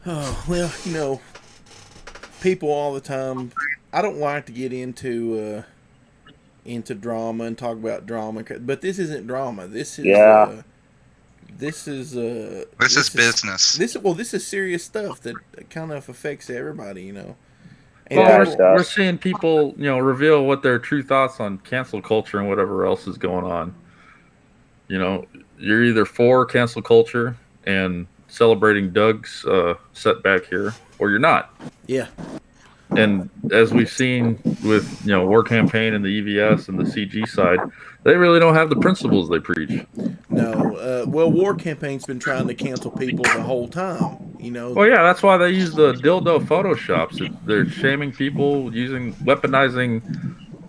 Oh, well, people all the time. I don't like to get into drama and talk about drama, but this isn't drama. This is this is business. This is serious stuff that kind of affects everybody, And Well, we're seeing people, reveal what their true thoughts on cancel culture and whatever else is going on. You're either for cancel culture and celebrating Doug's setback here, or you're not. Yeah. And as we've seen with War Campaign and the EVS and the CG side, they really don't have the principles they preach. No. Well, War Campaign's been trying to cancel people the whole time. Well, yeah, that's why they use the dildo photoshops. They're shaming people, weaponizing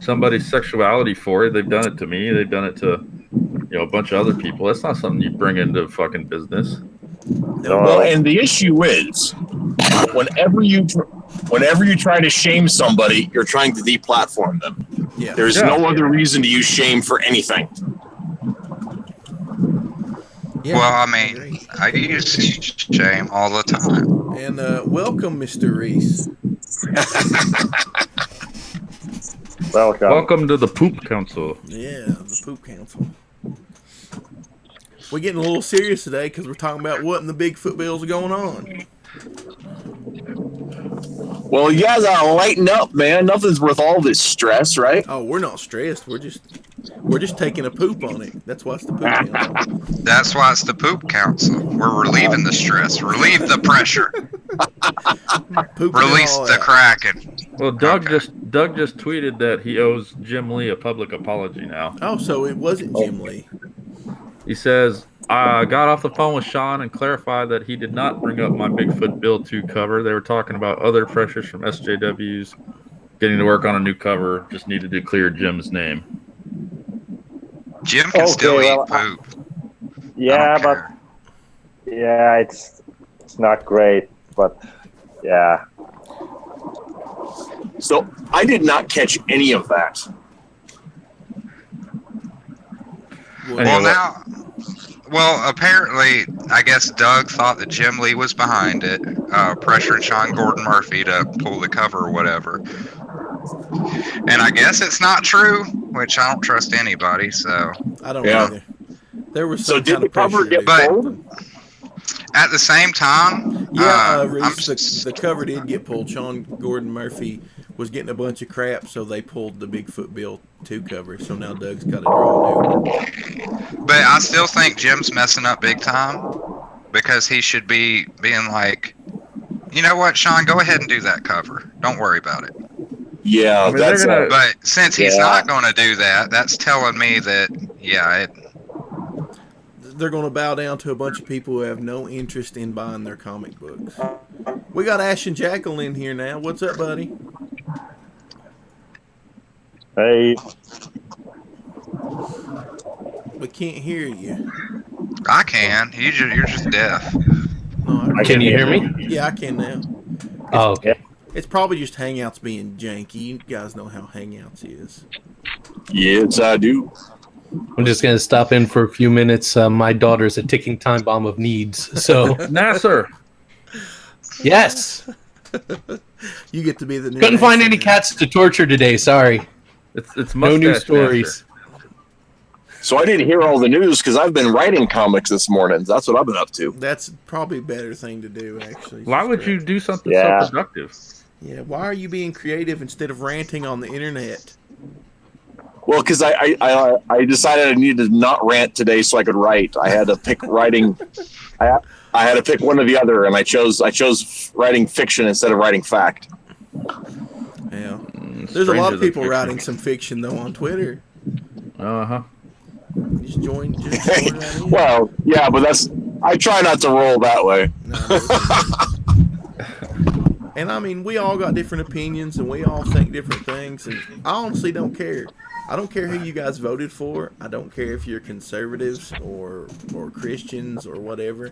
somebody's sexuality for it. They've done it to me. They've done it to a bunch of other people. That's not something you bring into fucking business. Well, and the issue is, whenever you try to shame somebody, you're trying to deplatform them. Yeah. There's no other reason to use shame for anything. Yeah, Well, I mean, I use shame all the time. And welcome, Mr. Reese. Welcome to the Poop Council. Yeah, the Poop Council. We're getting a little serious today because we're talking about what in the Bigfoot bills are going on. Well, you guys gotta lighten up, man. Nothing's worth all this stress, right? Oh, we're not stressed. We're just taking a poop on it. That's why it's the Poop Council. That's why it's the Poop Council. We're relieving the stress, relieve the pressure, release the kraken. Well, Doug just tweeted that he owes Jim Lee a public apology now. Oh, so it wasn't Jim Lee. He says, I got off the phone with Sean and clarified that he did not bring up my Bigfoot Bill 2 cover. They were talking about other pressures from SJWs, getting to work on a new cover, just needed to clear Jim's name. Jim can still eat poop. Yeah, but it's not great, but yeah. So I did not catch any of that. Well, apparently, I guess Doug thought that Jim Lee was behind it, pressuring Sean Gordon Murphy to pull the cover or whatever. And I guess it's not true, which I don't trust anybody. So I don't either. There was some did kind the of pressure cover get but pulled? at the same time, Reese, the cover did get pulled. Sean Gordon Murphy was getting a bunch of crap, so they pulled the Bigfoot Bill 2 cover. So now Doug's got to draw a new one. But I still think Jim's messing up big time because he should be being like, you know what, Sean, go ahead and do that cover. Don't worry about it. Yeah, that's but since he's not going to do that, that's telling me that, they're going to bow down to a bunch of people who have no interest in buying their comic books. We got Ash and Jackal in here now. What's up, buddy? Hey. We can't hear you. I can. You're just deaf. No, can you hear me? Yeah, I can now. Oh, okay. It's probably just Hangouts being janky. You guys know how Hangouts is. Yes, I do. I'm just going to stop in for a few minutes. My daughter's a ticking time bomb of needs. So, Nasser. Yes. You get to be the new Couldn't find any Nasser. Cats to torture today. Sorry. It's no new Mustache stories. Nasser. So I didn't hear all the news because I've been writing comics this morning. That's what I've been up to. That's probably a better thing to do, actually. Why would you do something Yeah. so productive? Yeah, why are you being creative instead of ranting on the internet? Well, because I decided I needed to not rant today so I could write. I had to pick writing. I had to pick one or the other, and I chose writing fiction instead of writing fact. Yeah. There's a lot of people writing some fiction, though, on Twitter. Uh-huh. Just join right in. Well, yeah, but I try not to roll that way. And I mean, we all got different opinions and we all think different things. And I honestly don't care. I don't care who you guys voted for. I don't care if you're conservatives or Christians or whatever.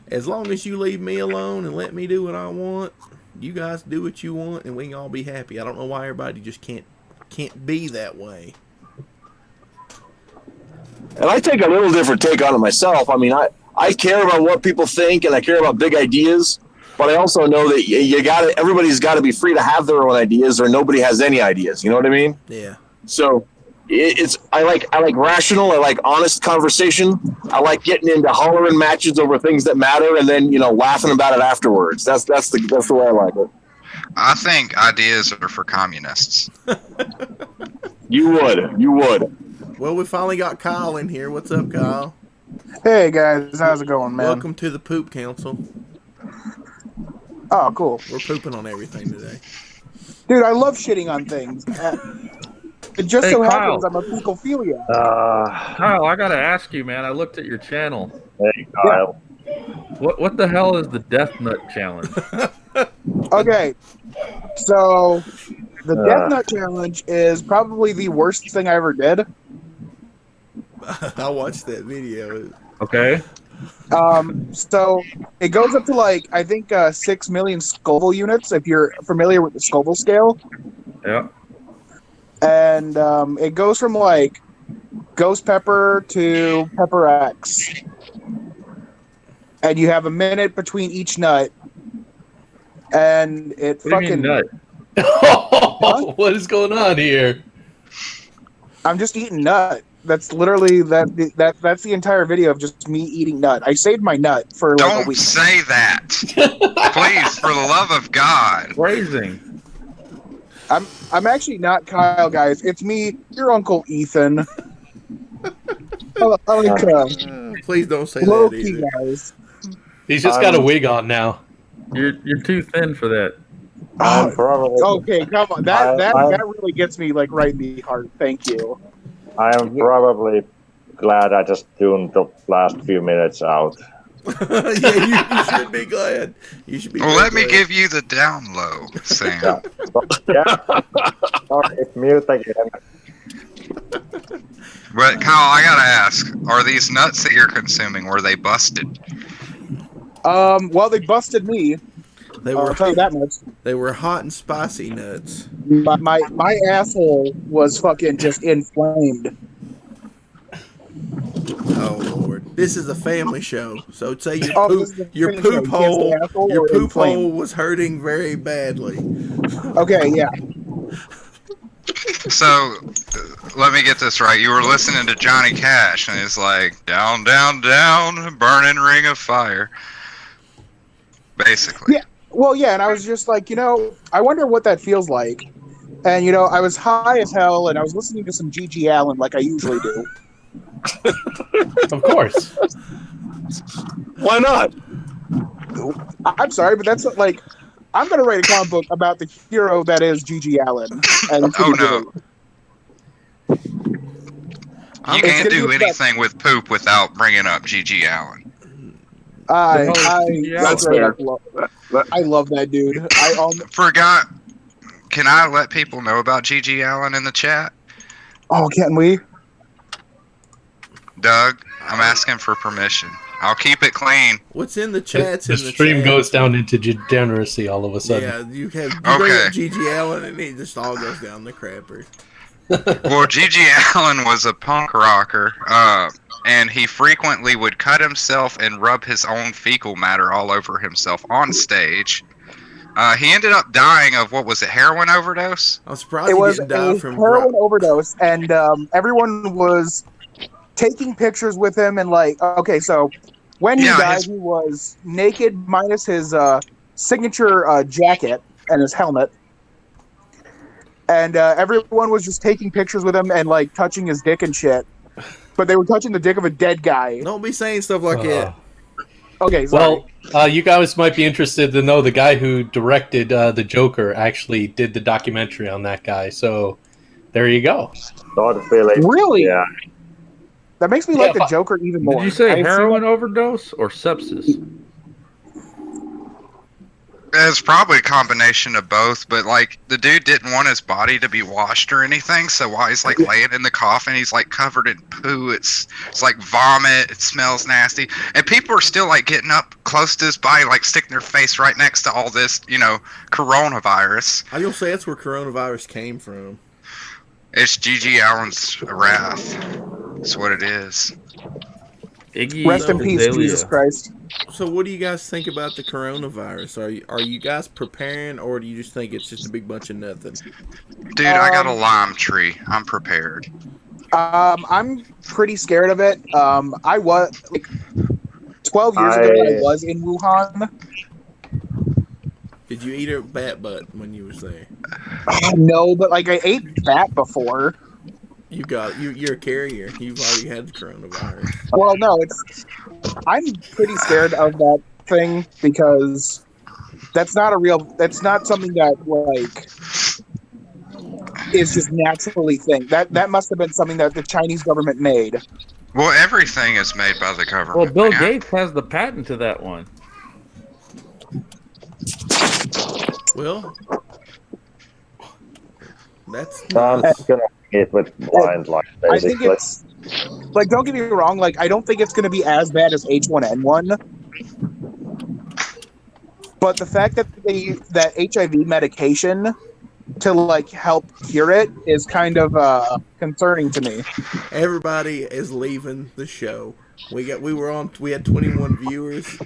As long as you leave me alone and let me do what I want, you guys do what you want and we can all be happy. I don't know why everybody just can't be that way. And I take a little different take on it myself. I mean, I care about what people think and I care about big ideas. But I also know that everybody's got to be free to have their own ideas, or nobody has any ideas. You know what I mean? Yeah. So I like rational, I like honest conversation. I like getting into hollering matches over things that matter, and then laughing about it afterwards. That's the way I like it. I think ideas are for communists. You would. Well, we finally got Kyle in here. What's up, Kyle? Hey guys, how's it going, man? Welcome to the Poop Council. Oh, cool. We're pooping on everything today. Dude, I love shitting on things. It just so happens I'm a fecal-philia. Kyle, I gotta ask you, man. I looked at your channel. Hey, Kyle. What the hell is the Death Nut Challenge? Okay, so the Death Nut Challenge is probably the worst thing I ever did. I watched that video. Okay. So it goes up to I think 6 million Scoville units if you're familiar with the Scoville scale. Yeah. And it goes from ghost pepper to pepper X. And you have a minute between each nut. And it What do you fucking mean nut? What is going on here? I'm just eating nut. That's literally that's the entire video of just me eating nut. I saved my nut for a Don't week. say that. Please, for the love of God. Phrasing. I'm actually not Kyle, guys. It's me, your Uncle Ethan. Please don't say that Low-key, either. guys. He's just got a wig on now. You're too thin for that. I'm probably. Okay, come on. That really gets me right in the heart. Thank you. I'm probably glad I just tuned the last few minutes out. Yeah, you should be glad. You should be. Well, let me glad. give you the down low, Sam. Yeah. Sorry, it's mute again. But Kyle, I gotta ask: are these nuts that you're consuming, were they busted? Well, they busted me. I'll tell you that much. They were hot and spicy nuts. My asshole was fucking just inflamed. Oh Lord, this is a family show. So say your this is a your family show. poop You can't say hole, asshole your or poop inflamed. hole was hurting very badly. Okay, yeah. So, let me get this right. You were listening to Johnny Cash, and it's like, down, down, down, burning ring of fire. Basically. Yeah. Well, yeah, and I was just like, I wonder what that feels like. And, I was high as hell, and I was listening to some G.G. Allen like I usually do. Of course. Why not? I'm sorry, but that's I'm going to write a comic book about the hero that is G.G. Allen. And Oh, no. You can't do anything with poop without bringing up G.G. Allen. I That's fair. love that dude. Forgot. Can I let people know about G.G. Allen in the chat? Oh, can't we? Doug, I'm asking for permission. I'll keep it clean. What's in the chats? The in the stream chat? goes down into degeneracy all of a sudden. Yeah, you bring Okay. up G.G. Allen, and it just all goes down the crapper. Well, G.G. Allen was a punk rocker, and he frequently would cut himself and rub his own fecal matter all over himself on stage. He ended up dying of, what was it, heroin overdose? I'm surprised It he was didn't die a from heroin overdose, and everyone was taking pictures with him. And okay, so when he died, he was naked minus his signature jacket and his helmet. And everyone was just taking pictures with him and touching his dick and shit. But they were touching the dick of a dead guy. Don't be saying stuff like that. Okay, sorry. Well, you guys might be interested to know the guy who directed the Joker actually did the documentary on that guy. So there you go. Todd Phillips. Really? Yeah. That makes me like the Joker even more. Did you say heroin overdose or sepsis? It's probably a combination of both, but like the dude didn't want his body to be washed or anything, so while he's like laying in the coffin, he's like covered in poo. It's like vomit. It smells nasty, and people are still like getting up close to his body, like sticking their face right next to all this, coronavirus. I will say that's where coronavirus came from. It's G.G. Allen's wrath. That's what it is. Iggy Rest in peace, Azalea. Jesus Christ. So what do you guys think about the coronavirus? Are you guys preparing, or do you just think it's just a big bunch of nothing? Dude, I got a lime tree. I'm prepared. I'm pretty scared of it. I was 12 years ago. I was in Wuhan. Did you eat a bat butt when you was there? No, but like I ate bat before. You're a carrier. You've already had the coronavirus. Well, no, I'm pretty scared of that thing because that's not something that like is just naturally thing. That must have been something that the Chinese government made. Well, everything is made by the government. Well, Bill man. Gates has the patent to that one. Well, that's I'm gonna get with blind light, I think basically. it's like, don't get me wrong, like I don't think it's going to be as bad as H1N1, but the fact that that HIV medication to like help cure it is kind of concerning to me. everybody is leaving the show. We had 21 viewers.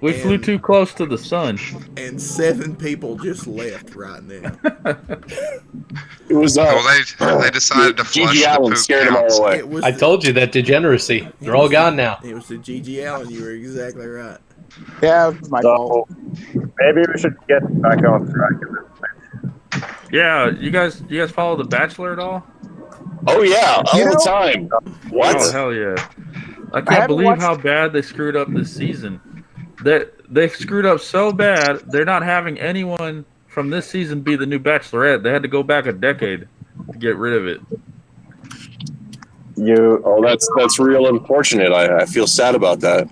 We flew too close to the sun. And 7 people just left right now. It was they decided to flush G.G. the Allen poop scared them all counts. away. I told you that degeneracy. They're all gone now. It was the G.G. Allen. You were exactly right. Yeah, it was my fault. Maybe we should get back on track. Yeah, you guys follow The Bachelor at all? Oh yeah, all the time. What? Oh hell yeah! I can't believe how bad they screwed up this season. They screwed up so bad. They're not having anyone from this season be the new Bachelorette. They had to go back a decade to get rid of it. That's real unfortunate. I feel sad about that.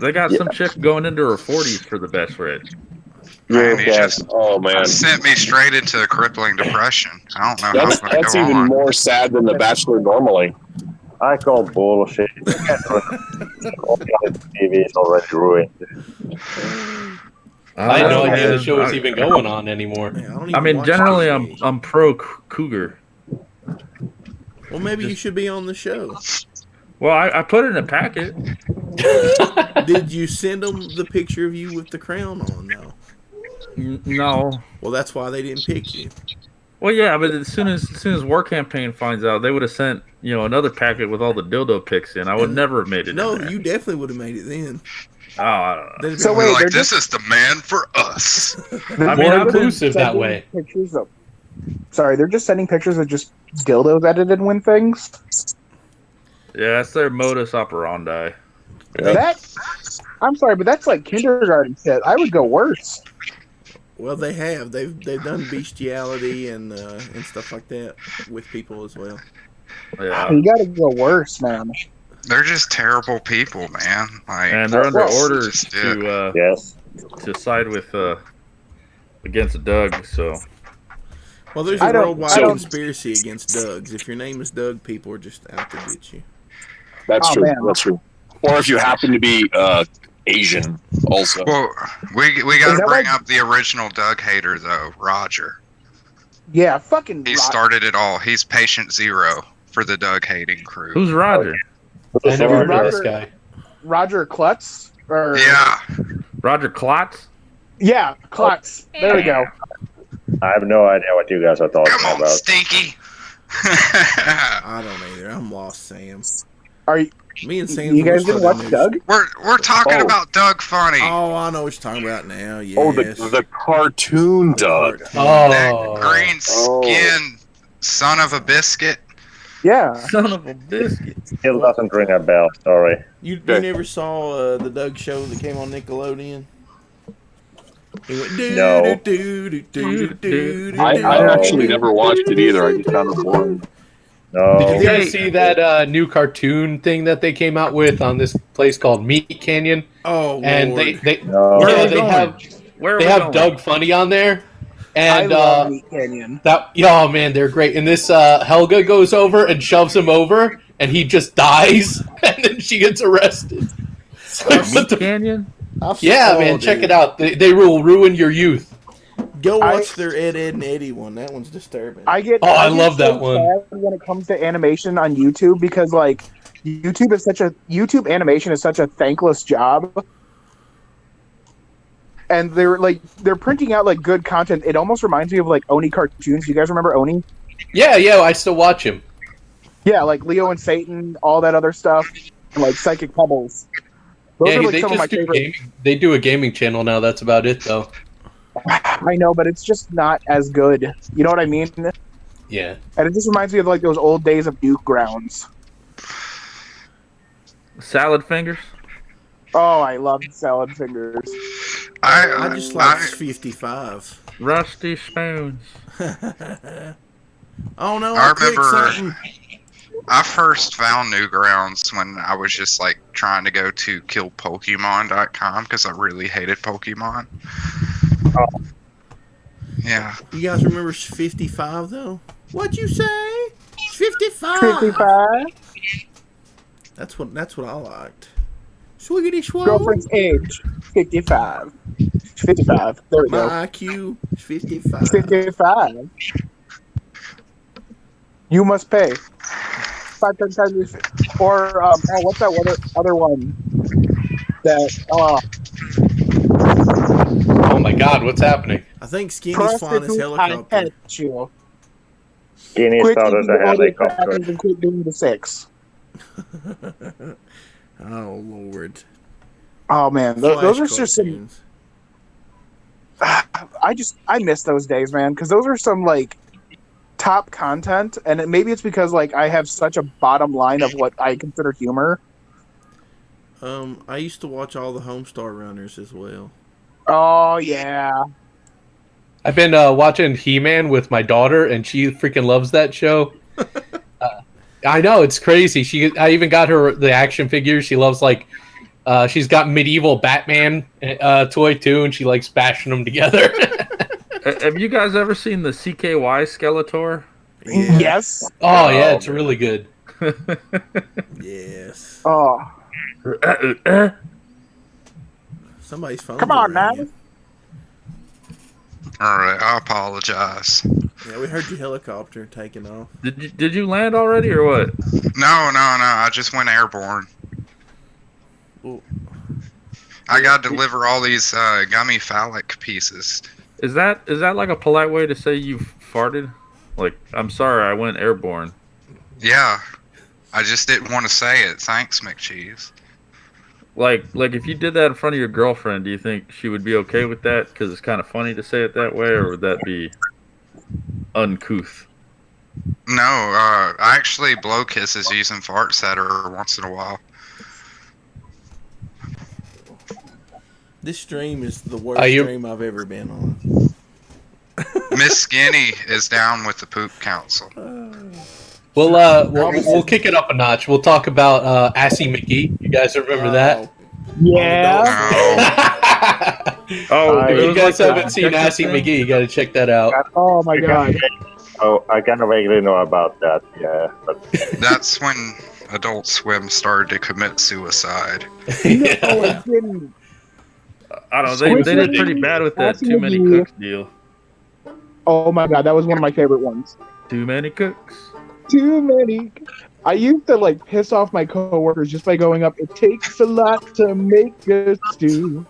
They got some chick going into her 40s for the Bachelorette. Man, he just man, sent me straight into a crippling depression. I don't know how that's even more sad than The Bachelor normally. I call bullshit. All the TV is already ruined. I had no idea the show was even going on anymore. I mean, generally, I'm pro Cougar. Well, maybe you should be on the show. Well, I put it in a packet. Did you send them the picture of you with the crown on, though? No. Well, that's why they didn't pick you. Well, yeah, but as soon as War Campaign finds out, they would have sent another packet with all the dildo pics in. I would never have made it. No, you definitely would have made it then. Oh, I don't know. So wait, like, this is the man for us. More inclusive that way. Pictures of, sorry, they're just sending pictures of just dildos edited in things. Yeah, that's their modus operandi. Yeah. I'm sorry, but that's like kindergarten shit. I would go worse. Well, they have. They've done bestiality and stuff like that with people as well. Yeah. You got to go worse, man. They're just terrible people, man. Like, And they're under orders to side with against Doug. So. Well, there's a worldwide conspiracy against Dougs. If your name is Doug, people are just out to get you. That's true. Man. That's true. Or if you happen to be Asian, also. Well, we got to bring up the original Doug hater though, Roger. Yeah, fucking. He started it all. He's patient zero for the Doug hating crew. Who's Roger? I never heard of this guy. Roger Klutz? Yeah. Roger Klotz? Yeah, Klutz. There we go. I have no idea what you guys are talking Come on, about. Stinky. I don't either. I'm lost, Sam. Are you? Me and Sam. You guys didn't watch Doug? We're talking about Doug Funny. Oh, I know what you're talking about now. Yes. Oh, the cartoon Doug. That green skin son of a biscuit. Yeah. Son of a biscuit. Still doesn't ring a bell. Sorry. You never saw the Doug show that came on Nickelodeon? It went No. I actually never watched it either. I just found it boring. No. Did you guys Hey. see that new cartoon thing that they came out with on this place called Meat Canyon? Oh, And Lord. No. Where yeah, are we they going? have Where are they we have going? Doug Funny on there, and I love Meat Canyon. oh man, they're great. And this Helga goes over and shoves him over, and he just dies, and then she gets arrested. It's like, Meat Canyon? yeah, Oh, man, check dude. it out. They will ruin your youth. Go watch their Ed, Ed, and Eddie one. That one's disturbing. I love that one. Sad when it comes to animation on YouTube because like YouTube animation is such a thankless job. And they're printing out like good content. It almost reminds me of like Oni cartoons. You guys remember Oni? Yeah, I still watch him. Yeah, like Leo and Satan, all that other stuff, and like Psychic Pebbles. Those are like some of my favorite. They do a gaming channel now. That's about it, though. I know, but it's just not as good. You know what I mean? Yeah. And it just reminds me of like those old days of Duke Grounds. Salad fingers? Oh, I love Salad Fingers. I just like 55. Rusty spoons. Oh no! I clicked remember something. I first found Newgrounds when I was just like trying to go to killpokemon.com because I really hated Pokemon. Oh. Yeah. You guys remember 55 though? What'd you say? 55. 55. That's what I liked. Swiggity swole. Girlfriend's age 55. 55. There we go. My IQ is 55. 55. You must pay. 5 times or what's that other one? Oh my God, what's happening? I think Skinny's flying his helicopter. Skinny Quit started eating the the audio helicopter. package and quit doing the sex. Oh Lord. Oh man, those are just some. cartoons. I miss those days, man, because those are some like top content, and maybe it's because like I have such a bottom line of what I consider humor. I used to watch all the Homestar Runners as well. Oh yeah, I've been watching He-Man with my daughter, and she freaking loves that show. I know, it's crazy. I even got her the action figures. She loves like she's got medieval Batman toy too, and she likes bashing them together. Have you guys ever seen the CKY Skeletor? Yeah. yes. Oh yeah, it's really good. Yes. Oh, Somebody's phone. come on now. Alright, I apologize. Yeah, we heard your helicopter taking off. Did you land already or what? No, I just went airborne. Well, I gotta deliver all these gummy phallic pieces. Is that like a polite way to say you farted? Like, I'm sorry, I went airborne. Yeah. I just didn't want to say it. Thanks, McCheese. Like if you did that in front of your girlfriend, do you think she would be okay with that? Because it's kind of funny to say it that way, or would that be uncouth? No, I actually blow kisses using farts at her once in a while. this stream is the worst stream I've ever been on. Miss Skinny is down with the poop council. We'll kick it up a notch. We'll talk about Assy McGee. You guys remember that? Yeah. Oh, If you guys haven't seen Assy McGee, you got to check that out. Oh my god. Oh, I kind of vaguely know about that. Yeah, but That's when Adult Swim started to commit suicide. No, I didn't. I don't know. They did pretty bad with that Assy Too Many McGee. Cooks deal. Oh my god, that was one of my favorite ones. Too many cooks. Too many. I used to like piss off my coworkers just by going up. It takes a lot to make a stew.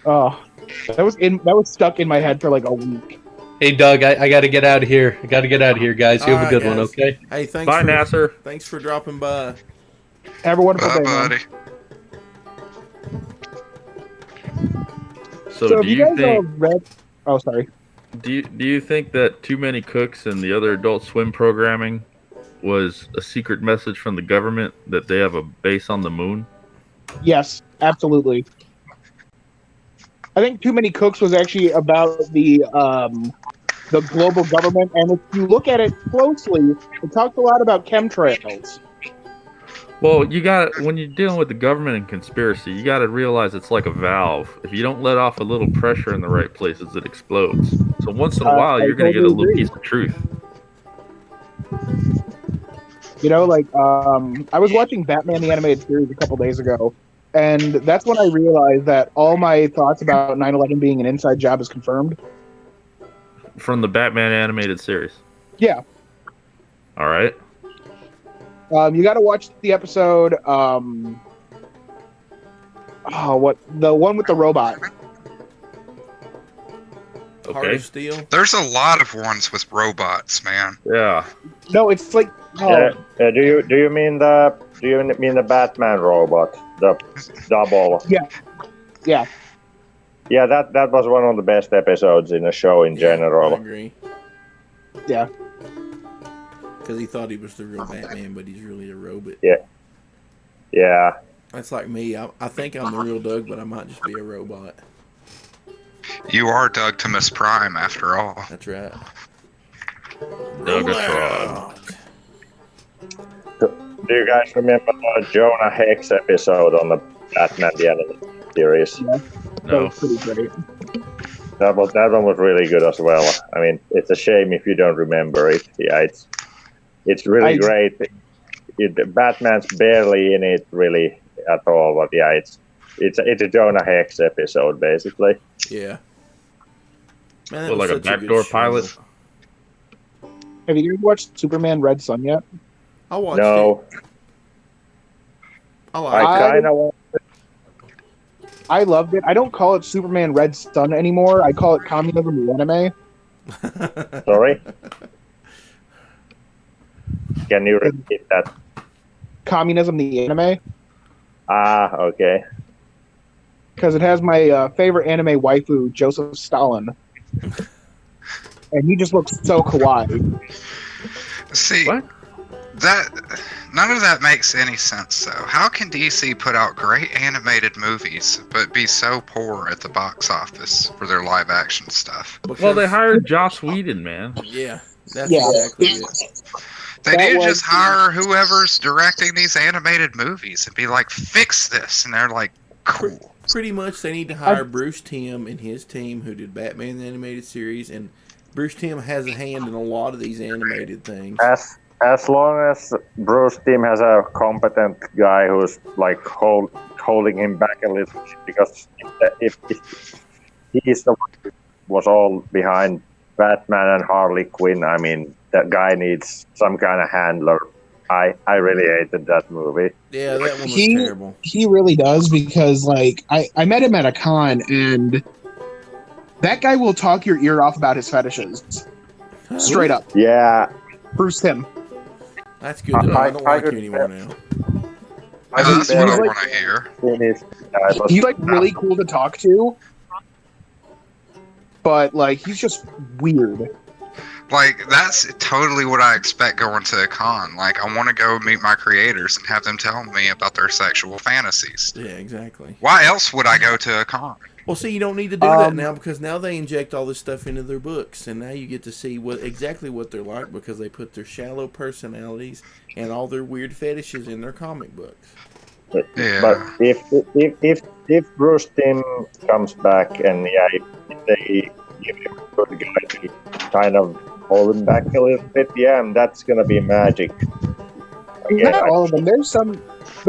Oh, that was stuck in my head for like a week. Hey, Doug, I got to get out of here. Guys. You have a good one, guys. okay? Hey, thanks. Bye, Nasser. Thanks for dropping by. Have a wonderful Bye, day, man. buddy. So, So do have you you guys think read? Oh, sorry. do you think that Too Many Cooks and the other Adult Swim programming was a secret message from the government that they have a base on the moon? Yes, absolutely. I think Too Many Cooks was actually about the the global government. And if you look at it closely, it talks a lot about chemtrails. Well, when you're dealing with the government and conspiracy, you got to realize it's like a valve. If you don't let off a little pressure in the right places, it explodes. So once in a while, you're going to get a totally little agree. piece of truth. You know, like I was watching Batman the Animated Series a couple days ago, and that's when I realized that all my thoughts about 9/11 being an inside job is confirmed. From the Batman animated series. Yeah. All right. You got to watch the episode. The one with the robot? Heart Okay. of Steel. There's a lot of ones with robots, man. Yeah. No, it's like Do you mean the Batman robot, the double? yeah. Yeah, that was one of the best episodes in the show in I general. agree. Yeah. Because he thought he was the real Batman, but he's really a robot. Yeah. That's like me. I think I'm the real Doug, but I might just be a robot. You are Dougtimus Prime, after all. That's right. Dogatron. Do you guys remember the Jonah Hex episode on the Batman the Animated Series? That No. was pretty great. That one was really good as well. I mean, it's a shame if you don't remember it. Yeah, it's really great. Batman's barely in it really at all, but yeah, it's a Jonah Hex episode basically. Yeah. Man, that So was like a such good backdoor show. pilot? Have you guys watched Superman Red Sun yet? I watched No, it. I liked I kind of I loved it. I don't call it Superman Red Sun anymore. I call it Communism the Anime. it. sorry. Can you repeat that? Communism the Anime. Ah, okay. Because it has my favorite anime waifu, Joseph Stalin. And he just looks so kawaii. See, What? none of that makes any sense, though. How can DC put out great animated movies, but be so poor at the box office for their live-action stuff? Well, they hired Joss Whedon, man. Yeah, that's Yeah. exactly it. They That need to was- just hire whoever's directing these animated movies and be like, fix this. And they're like, cool. Pretty much, they need to hire Bruce Timm and his team, who did Batman the Animated Series, and Bruce Timm has a hand in a lot of these animated things. As long as Bruce Timm has a competent guy who's like holding him back a little, because if he's the one who was all behind Batman and Harley Quinn, I mean, that guy needs some kind of handler. I really hated that movie. Yeah, that one was He- terrible. He really does, because like I met him at a con, and that guy will talk your ear off about his fetishes. Straight up. Yeah, Bruce Timm. That's good to know. I don't I like could- you anymore now. That's what I like- want to hear. He's like really cool to talk to, but like he's just weird. Like, that's totally what I expect going to a con. Like, I want to go meet my creators and have them tell me about their sexual fantasies. Yeah, exactly. Why else would I go to a con? Well, see, you don't need to do that now, because now they inject all this stuff into their books, and now you get to see exactly what they're like, because they put their shallow personalities and all their weird fetishes in their comic books. Yeah. But if Bruce Timm comes back and if they give him a good guy to kind of hold him back a little bit, that's gonna be magic. Again, Not all of them. There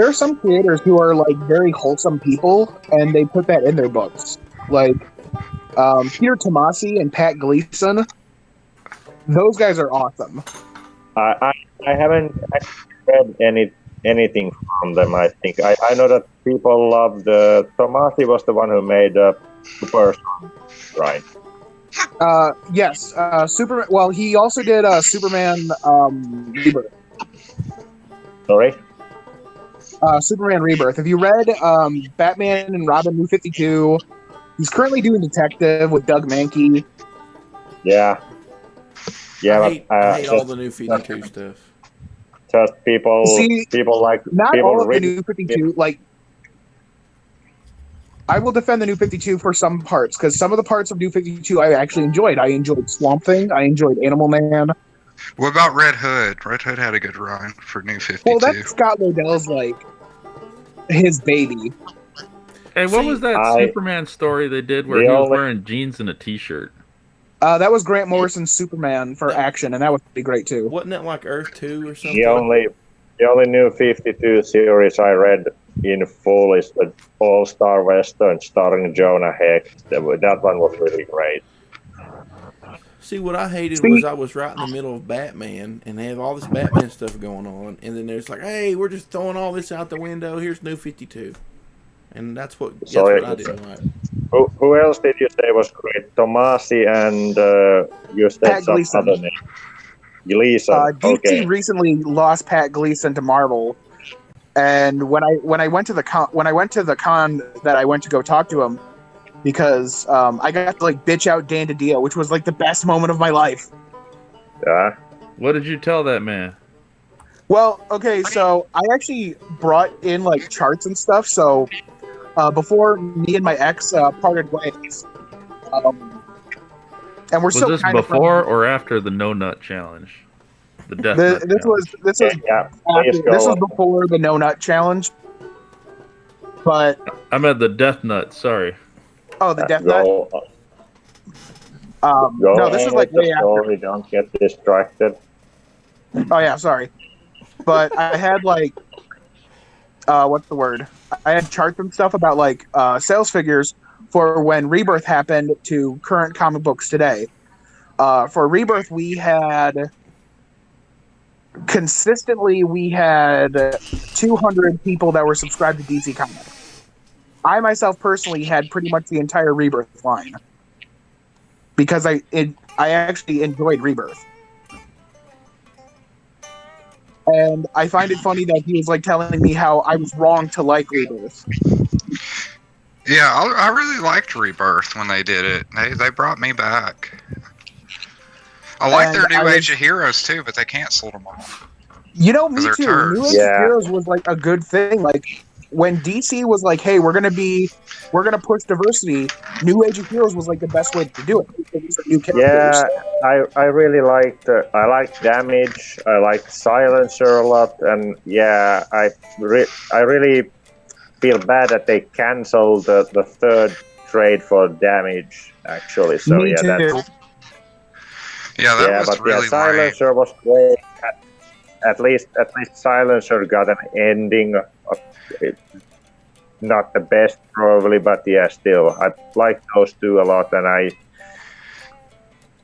are some creators who are like very wholesome people, and they put that in their books. Like Peter Tomasi and Pat Gleason. Those guys are awesome. I haven't read anything from them. I think I know that people love Tomasi was the one who made Super, right? Yes, Superman. Well, he also did Superman Rebirth. Sorry. Superman Rebirth. Have you read Batman and Robin New 52? He's currently doing Detective with Doug Mankey. Yeah. I hate all just, the New 52 stuff. just people See, like Not people all of the read New 52. Like, I will defend the New 52 for some parts, because some of the parts of New 52 I actually enjoyed. I enjoyed Swamp Thing. I enjoyed Animal Man. What about Red Hood? Red Hood had a good run for New 52. Well, that's Scott Lobdell's, like, his baby. Hey, what was that Superman story they did where he was wearing jeans and a T-shirt? That was Grant Morrison's Superman for Action, and that was pretty great, too. Wasn't that like Earth 2 or something? The only New 52 series I read in full is the All-Star Western starring Jonah Hex. That one was really great. See, what I hated was I was right in the middle of Batman, and they have all this Batman stuff going on, and then there's like, hey, we're just throwing all this out the window. Here's New 52. And that's what I didn't like. Who else did you say was great? Tomasi and you said Pat some Gleason. other name. Gleason. DC recently lost Pat Gleason to Marvel, and when I went to the con that I went to go talk to him, because I got to like bitch out Dan DiDio, which was like the best moment of my life. Yeah. What did you tell that man? Well, okay, so I actually brought in like charts and stuff. So before me and my ex parted ways, and we're still kind of before or after the No Nut Challenge? The Death Nut This was before the No Nut Challenge. But I meant the Death Nut. Sorry. Oh, the Death Nut. No, this is like way after. Don't get distracted. Oh yeah, sorry. But I had like, what's the word? I had charts and stuff about like sales figures for when Rebirth happened to current comic books today. For Rebirth, we had 200 people that were subscribed to DC Comics. I myself personally had pretty much the entire Rebirth line because I actually enjoyed Rebirth. And I find it funny that he was like telling me how I was wrong to like Rebirth. Yeah, I really liked Rebirth when they did it. They brought me back. I like their New Age of Heroes too, but they canceled them all. You know, me too. New Age of Heroes was like a good thing. Like when DC was like, "Hey, we're gonna push diversity," New Age of Heroes was like the best way to do it. These are new characters. Yeah, I really liked. I liked Damage. I liked Silencer a lot, and yeah, I really feel bad that they canceled the third trade for Damage. Actually, so me too. that was really Silencer was great. At least Silencer got an ending. Not the best probably, but yeah, still I like those two a lot, and I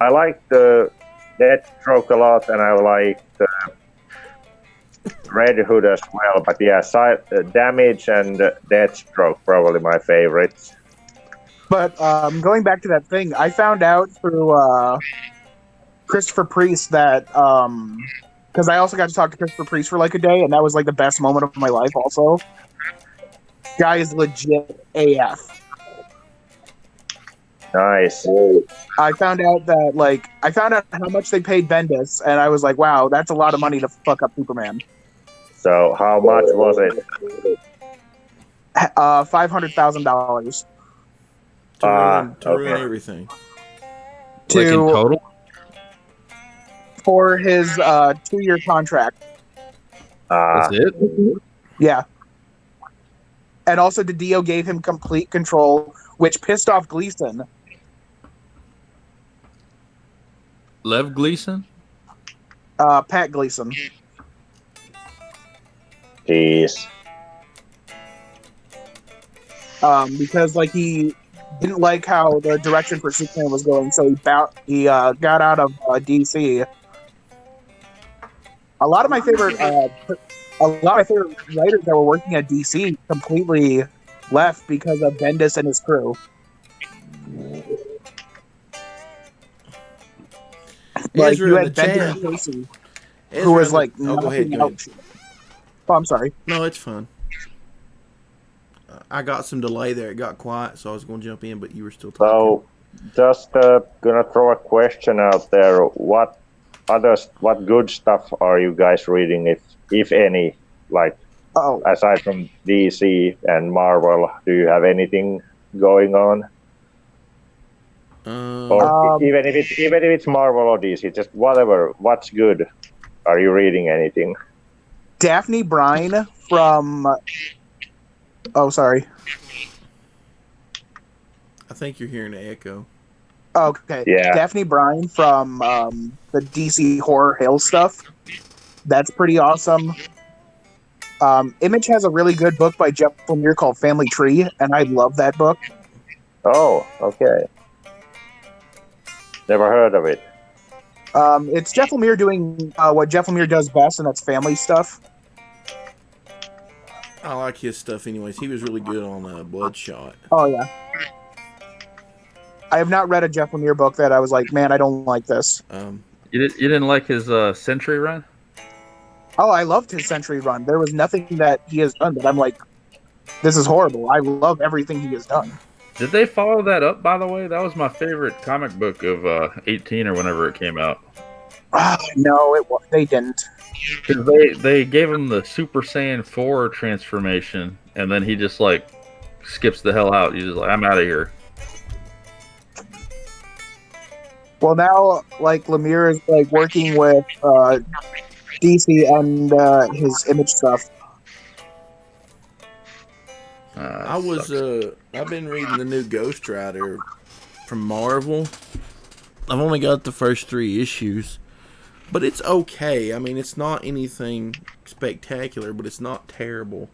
like the Deathstroke a lot, and I like the Red Hood as well. But yeah, Damage and Deathstroke probably my favorites. But going back to that thing, I found out through Christopher Priest that because I also got to talk to Christopher Priest for like a day, and that was like the best moment of my life. Also, guy is legit AF. Nice. I found out how much they paid Bendis, and I was like, wow, that's a lot of money to fuck up Superman. So how much was it? $500,000 to ruin everything. Like in total? For his 2-year contract. That's it? Yeah. And also, DiDio gave him complete control, which pissed off Gleason. Lev Gleason? Pat Gleason. Jeez. Because like he didn't like how the direction for Superman was going, so he got out of DC. A lot of my favorite writers that were working at DC completely left because of Bendis and his crew. Like you had Bendis and Casey, who was like, go ahead. Oh, I'm sorry. No, it's fun. I got some delay there. It got quiet, so I was going to jump in, but you were still talking. So, just gonna throw a question out there. What good stuff are you guys reading, if any? Like, aside from DC and Marvel, do you have anything going on? Or Um, even if it's Marvel or DC, just whatever. What's good? Are you reading anything? Daphne Brine from. Oh, sorry. I think you're hearing an echo. Okay. Yeah. Daphne Brine from the DC Horror Hill stuff. That's pretty awesome. Image has a really good book by Jeff Lemire called Family Tree, and I love that book. Oh, okay. Never heard of it. It's Jeff Lemire doing what Jeff Lemire does best, and that's family stuff. I like his stuff anyways. He was really good on Bloodshot. Oh, yeah. I have not read a Jeff Lemire book that I was like, man, I don't like this. You didn't like his Century run? Oh, I loved his Century run. There was nothing that he has done that I'm like, this is horrible. I love everything he has done. Did they follow that up, by the way? That was my favorite comic book of 18 or whenever it came out. No, they didn't. Because they gave him the Super Saiyan 4 transformation, and then he just, like, skips the hell out. He's just like, I'm out of here. Well, now, like, Lemire is, like, working with DC and his Image stuff. I've been reading the new Ghost Rider from Marvel. I've only got the first 3 issues, but it's okay. I mean, it's not anything spectacular, but it's not terrible.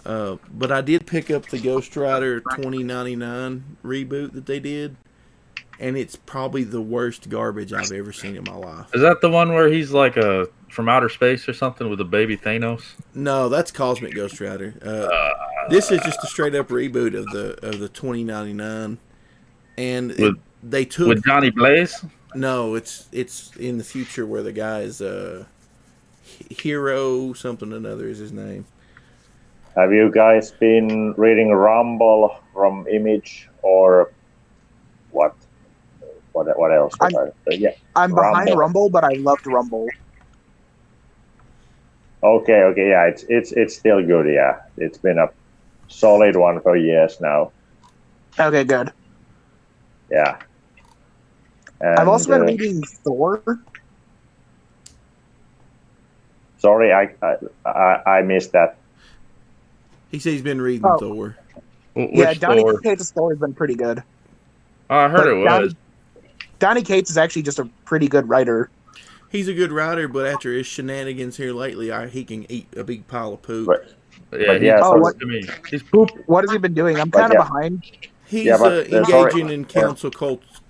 But I did pick up the Ghost Rider 2099 reboot that they did, and it's probably the worst garbage I've ever seen in my life. Is that the one where he's like from outer space or something with a baby Thanos? No, that's Cosmic Ghost Rider. This is just a straight up reboot of the 2099, and they took with Johnny Blaze. No, it's in the future where the guy is Hero something or another is his name. Have you guys been reading Rumble from Image or what? What else? I'm behind Rumble, but I loved Rumble. Okay, yeah, it's still good. Yeah, it's been a solid one for years now. Okay, good. Yeah. And, I've also been reading Thor. Sorry, I missed that. He says he's been reading Thor. Yeah, Donny Cates' Thor has been pretty good. Oh, I heard it was. Donny Cates is actually just a pretty good writer. He's a good writer, but after his shenanigans here lately, he can eat a big pile of poop. To me. He's poop. What has he been doing? I'm kind of behind. He's engaging in council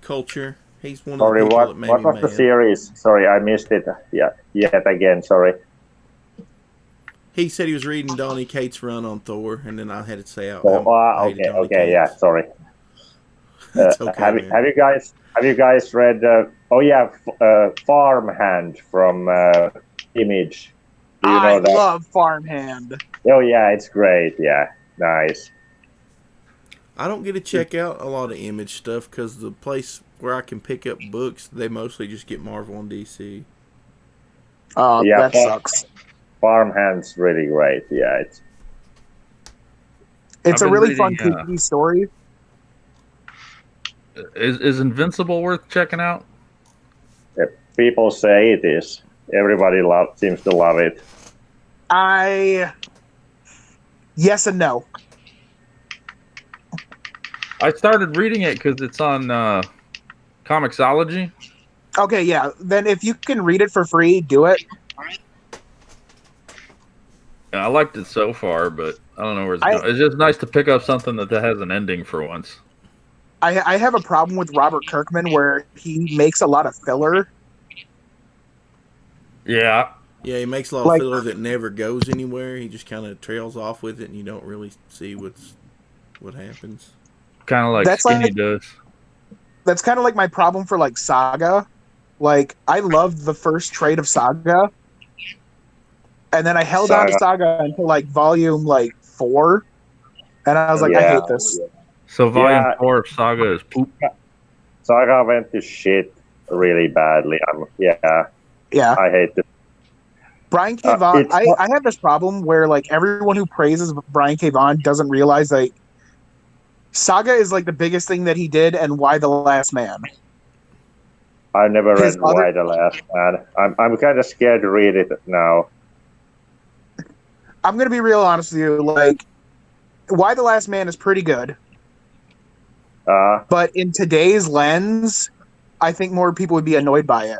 culture. He's one of the people that made me what was mad. the series? Sorry, I missed it. Yeah, yet again. Sorry. He said he was reading Donny Cates' run on Thor, and then I had to say out. Okay, yeah, sorry. It's okay, have you guys read? Farmhand from Image. Do you know that? I love Farmhand. Oh yeah, it's great. Yeah, nice. I don't get to check out a lot of Image stuff because the place where I can pick up books, they mostly just get Marvel and DC. Oh, yeah, that sucks. Farmhand's really great. Yeah, it's a really fun creepy story. Is Invincible worth checking out? People say it is. Everybody seems to love it. Yes and no. I started reading it because it's on Comixology. Okay, yeah. Then if you can read it for free, do it. Yeah, I liked it so far, but I don't know where it's going. It's just nice to pick up something that has an ending for once. I have a problem with Robert Kirkman where he makes a lot of filler. Yeah. Yeah, he makes a lot of filler that never goes anywhere. He just kind of trails off with it, and you don't really see what happens. Kind of like Skinny does. That's kind of like my problem for like Saga. Like, I loved the first trade of Saga, and then I held on to Saga until like volume 4, and I was like, I hate this. So volume 4 of Saga is poop. Saga went to shit really badly. Yeah. I hate it. Brian K. Vaughan, I have this problem where like everyone who praises Brian K. Vaughan doesn't realize that Saga is like the biggest thing that he did, and Why the Last Man. I never His read other- Why the Last Man. I'm kind of scared to read it now. I'm gonna be real honest with you. Like, Why the Last Man is pretty good, but in today's lens, I think more people would be annoyed by it.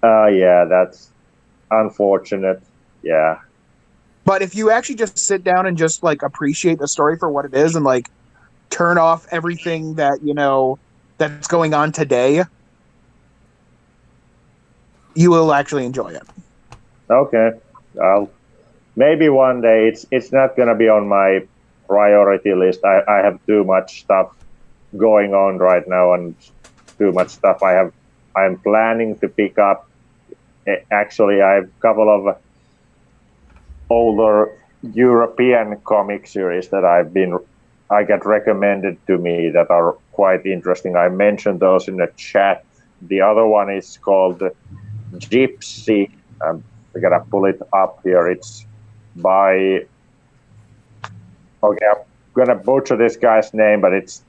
Yeah, that's unfortunate. Yeah. But if you actually just sit down and just like appreciate the story for what it is, and like turn off everything that that's going on today, you will actually enjoy it. Okay. Maybe one day. It's not gonna be on my priority list. I have too much stuff going on right now, and too much stuff I'm planning to pick up. Actually, I have a couple of older European comic series that I get recommended to me that are quite interesting. I mentioned those in the chat. The other one is called Gypsy. I gotta pull it up here. It's by, okay, I'm gonna butcher this guy's name, but it's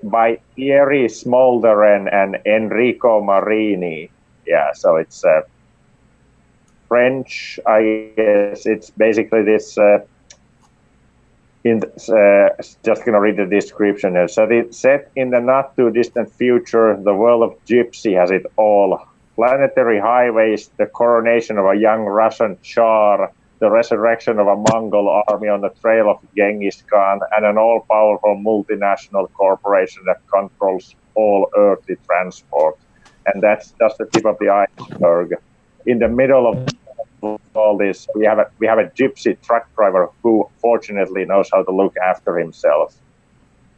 by Thierry Smolderen and Enrico Marini. Yeah, so it's French, I guess. It's basically this. Just gonna read the description here. So it's set in the not too distant future. The world of Gypsy has it all: planetary highways, the coronation of a young Russian Tsar, the resurrection of a Mongol army on the trail of Genghis Khan, and an all-powerful multinational corporation that controls all earthly transport. And that's just the tip of the iceberg. In the middle of all this, we have a gypsy truck driver who fortunately knows how to look after himself.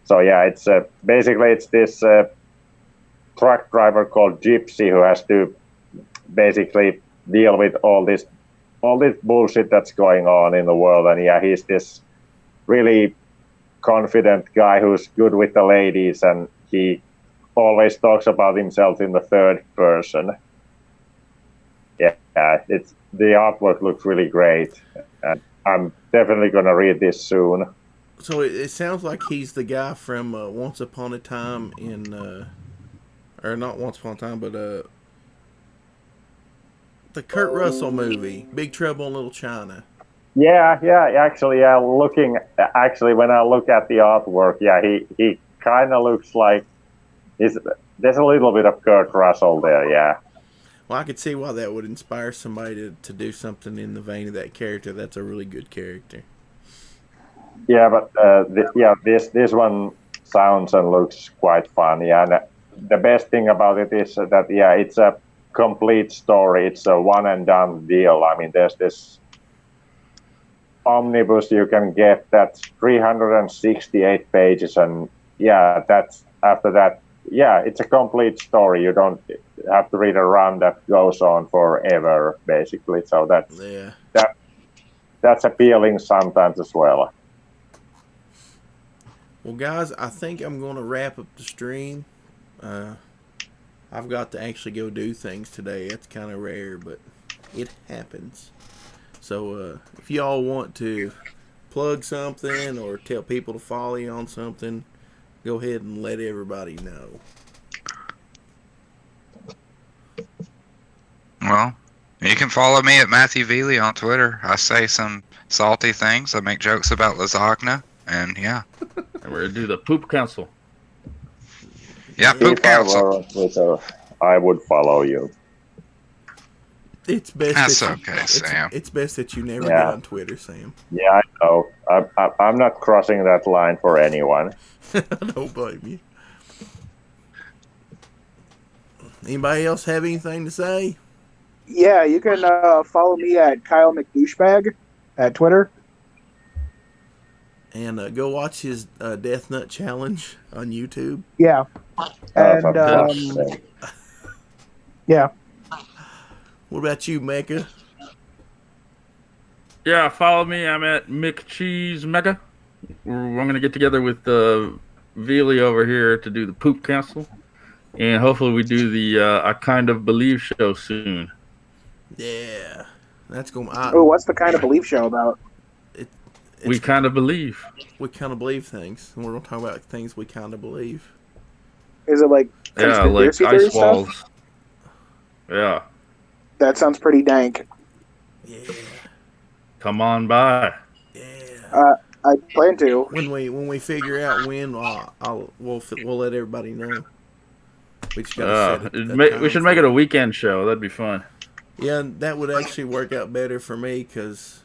So yeah, it's basically it's this truck driver called Gypsy who has to basically deal with all this bullshit that's going on in the world. And yeah, he's this really confident guy who's good with the ladies, and he always talks about himself in the third person. Yeah, the artwork looks really great, and I'm definitely gonna read this soon. So it sounds like he's the guy from Once Upon a Time in, or not Once Upon a Time, but the Kurt Russell movie, Big Trouble in Little China. Yeah. Actually, when I look at the artwork, yeah, he kind of looks like there's a little bit of Kurt Russell there. Yeah. Well, I could see why that would inspire somebody to do something in the vein of that character. That's a really good character. Yeah, but this one sounds and looks quite fun. Yeah, and the best thing about it is that it's a complete story. It's a one and done deal. I mean, there's this omnibus you can get that's 368 pages, and yeah, that's after that. Yeah, it's a complete story. You don't have to read a run that goes on forever, basically. So that's appealing sometimes as well. Well, guys, I think I'm going to wrap up the stream. I've got to actually go do things today. It's kind of rare, but it happens. So if y'all want to plug something or tell people to follow you on something, go ahead and let everybody know. Well, you can follow me at Matthew Veely on Twitter. I say some salty things. I make jokes about lasagna, and yeah. And we're gonna do the poop council. Yeah, poop If I council. were on Twitter, I would follow you. It's best. That's that okay, Sam. It's best that you never get on Twitter, Sam. Yeah, I know. I'm not crossing that line for anyone. I don't blame you. Anybody else have anything to say? Yeah, you can follow me at Kyle McDouchebag at Twitter. And go watch his Death Nut Challenge on YouTube. Yeah. And yeah. What about you, Mecca? Yeah, follow me. I'm at McCheese Mecca. I'm going to get together with Veely over here to do the poop council. And hopefully we do the I Kind of Believe show soon. Yeah. That's going what's the Kind of Believe show about? We kind of believe. We kind of believe things, and we're gonna talk about things we kind of believe. Is it like Yeah, like conspiracy theory ice walls. stuff? Yeah. That sounds pretty dank. Yeah, Come on by. yeah. I plan to. When we figure out when, we'll let everybody know. We just gotta set We should make it a weekend show. That'd be fun. Yeah, that would actually work out better for me because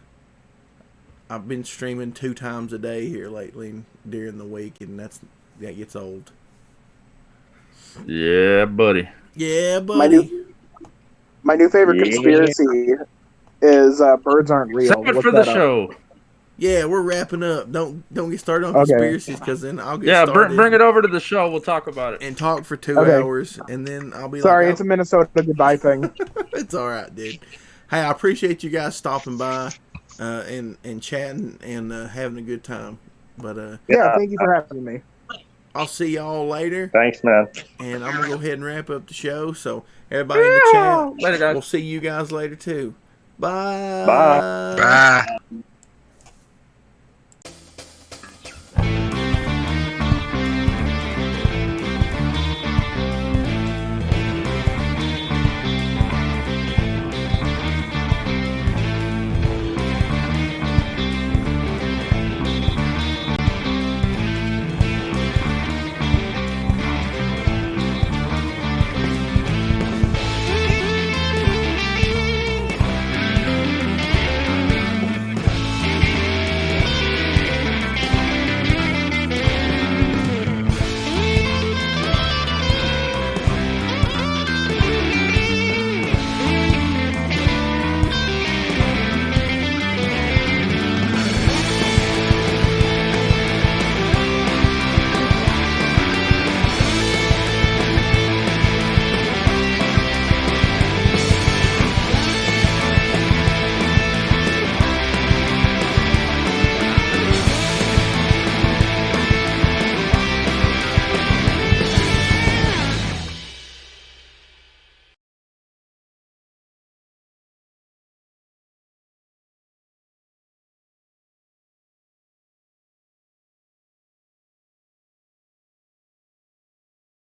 I've been streaming 2 times a day here lately during the week, and that gets old. Yeah, buddy. Yeah, buddy. My new favorite Yeah. conspiracy is birds aren't real. Save it Look for the that up. show. Yeah, we're wrapping up. Don't get started on Okay. conspiracies because then I'll get Yeah, started bring it over to the show. We'll talk about it. and talk for 2 Okay. hours, and then I'll be Sorry, like, it's a Minnesota goodbye thing. it's all right, dude. Hey, I appreciate you guys stopping by and chatting and having a good time. But Yeah, thank you for having me. I'll see y'all later, Thanks, man. and I'm gonna go ahead and wrap up the show. So everybody in the chat, Later, guys. we'll see you guys later too. Bye. Bye. Bye.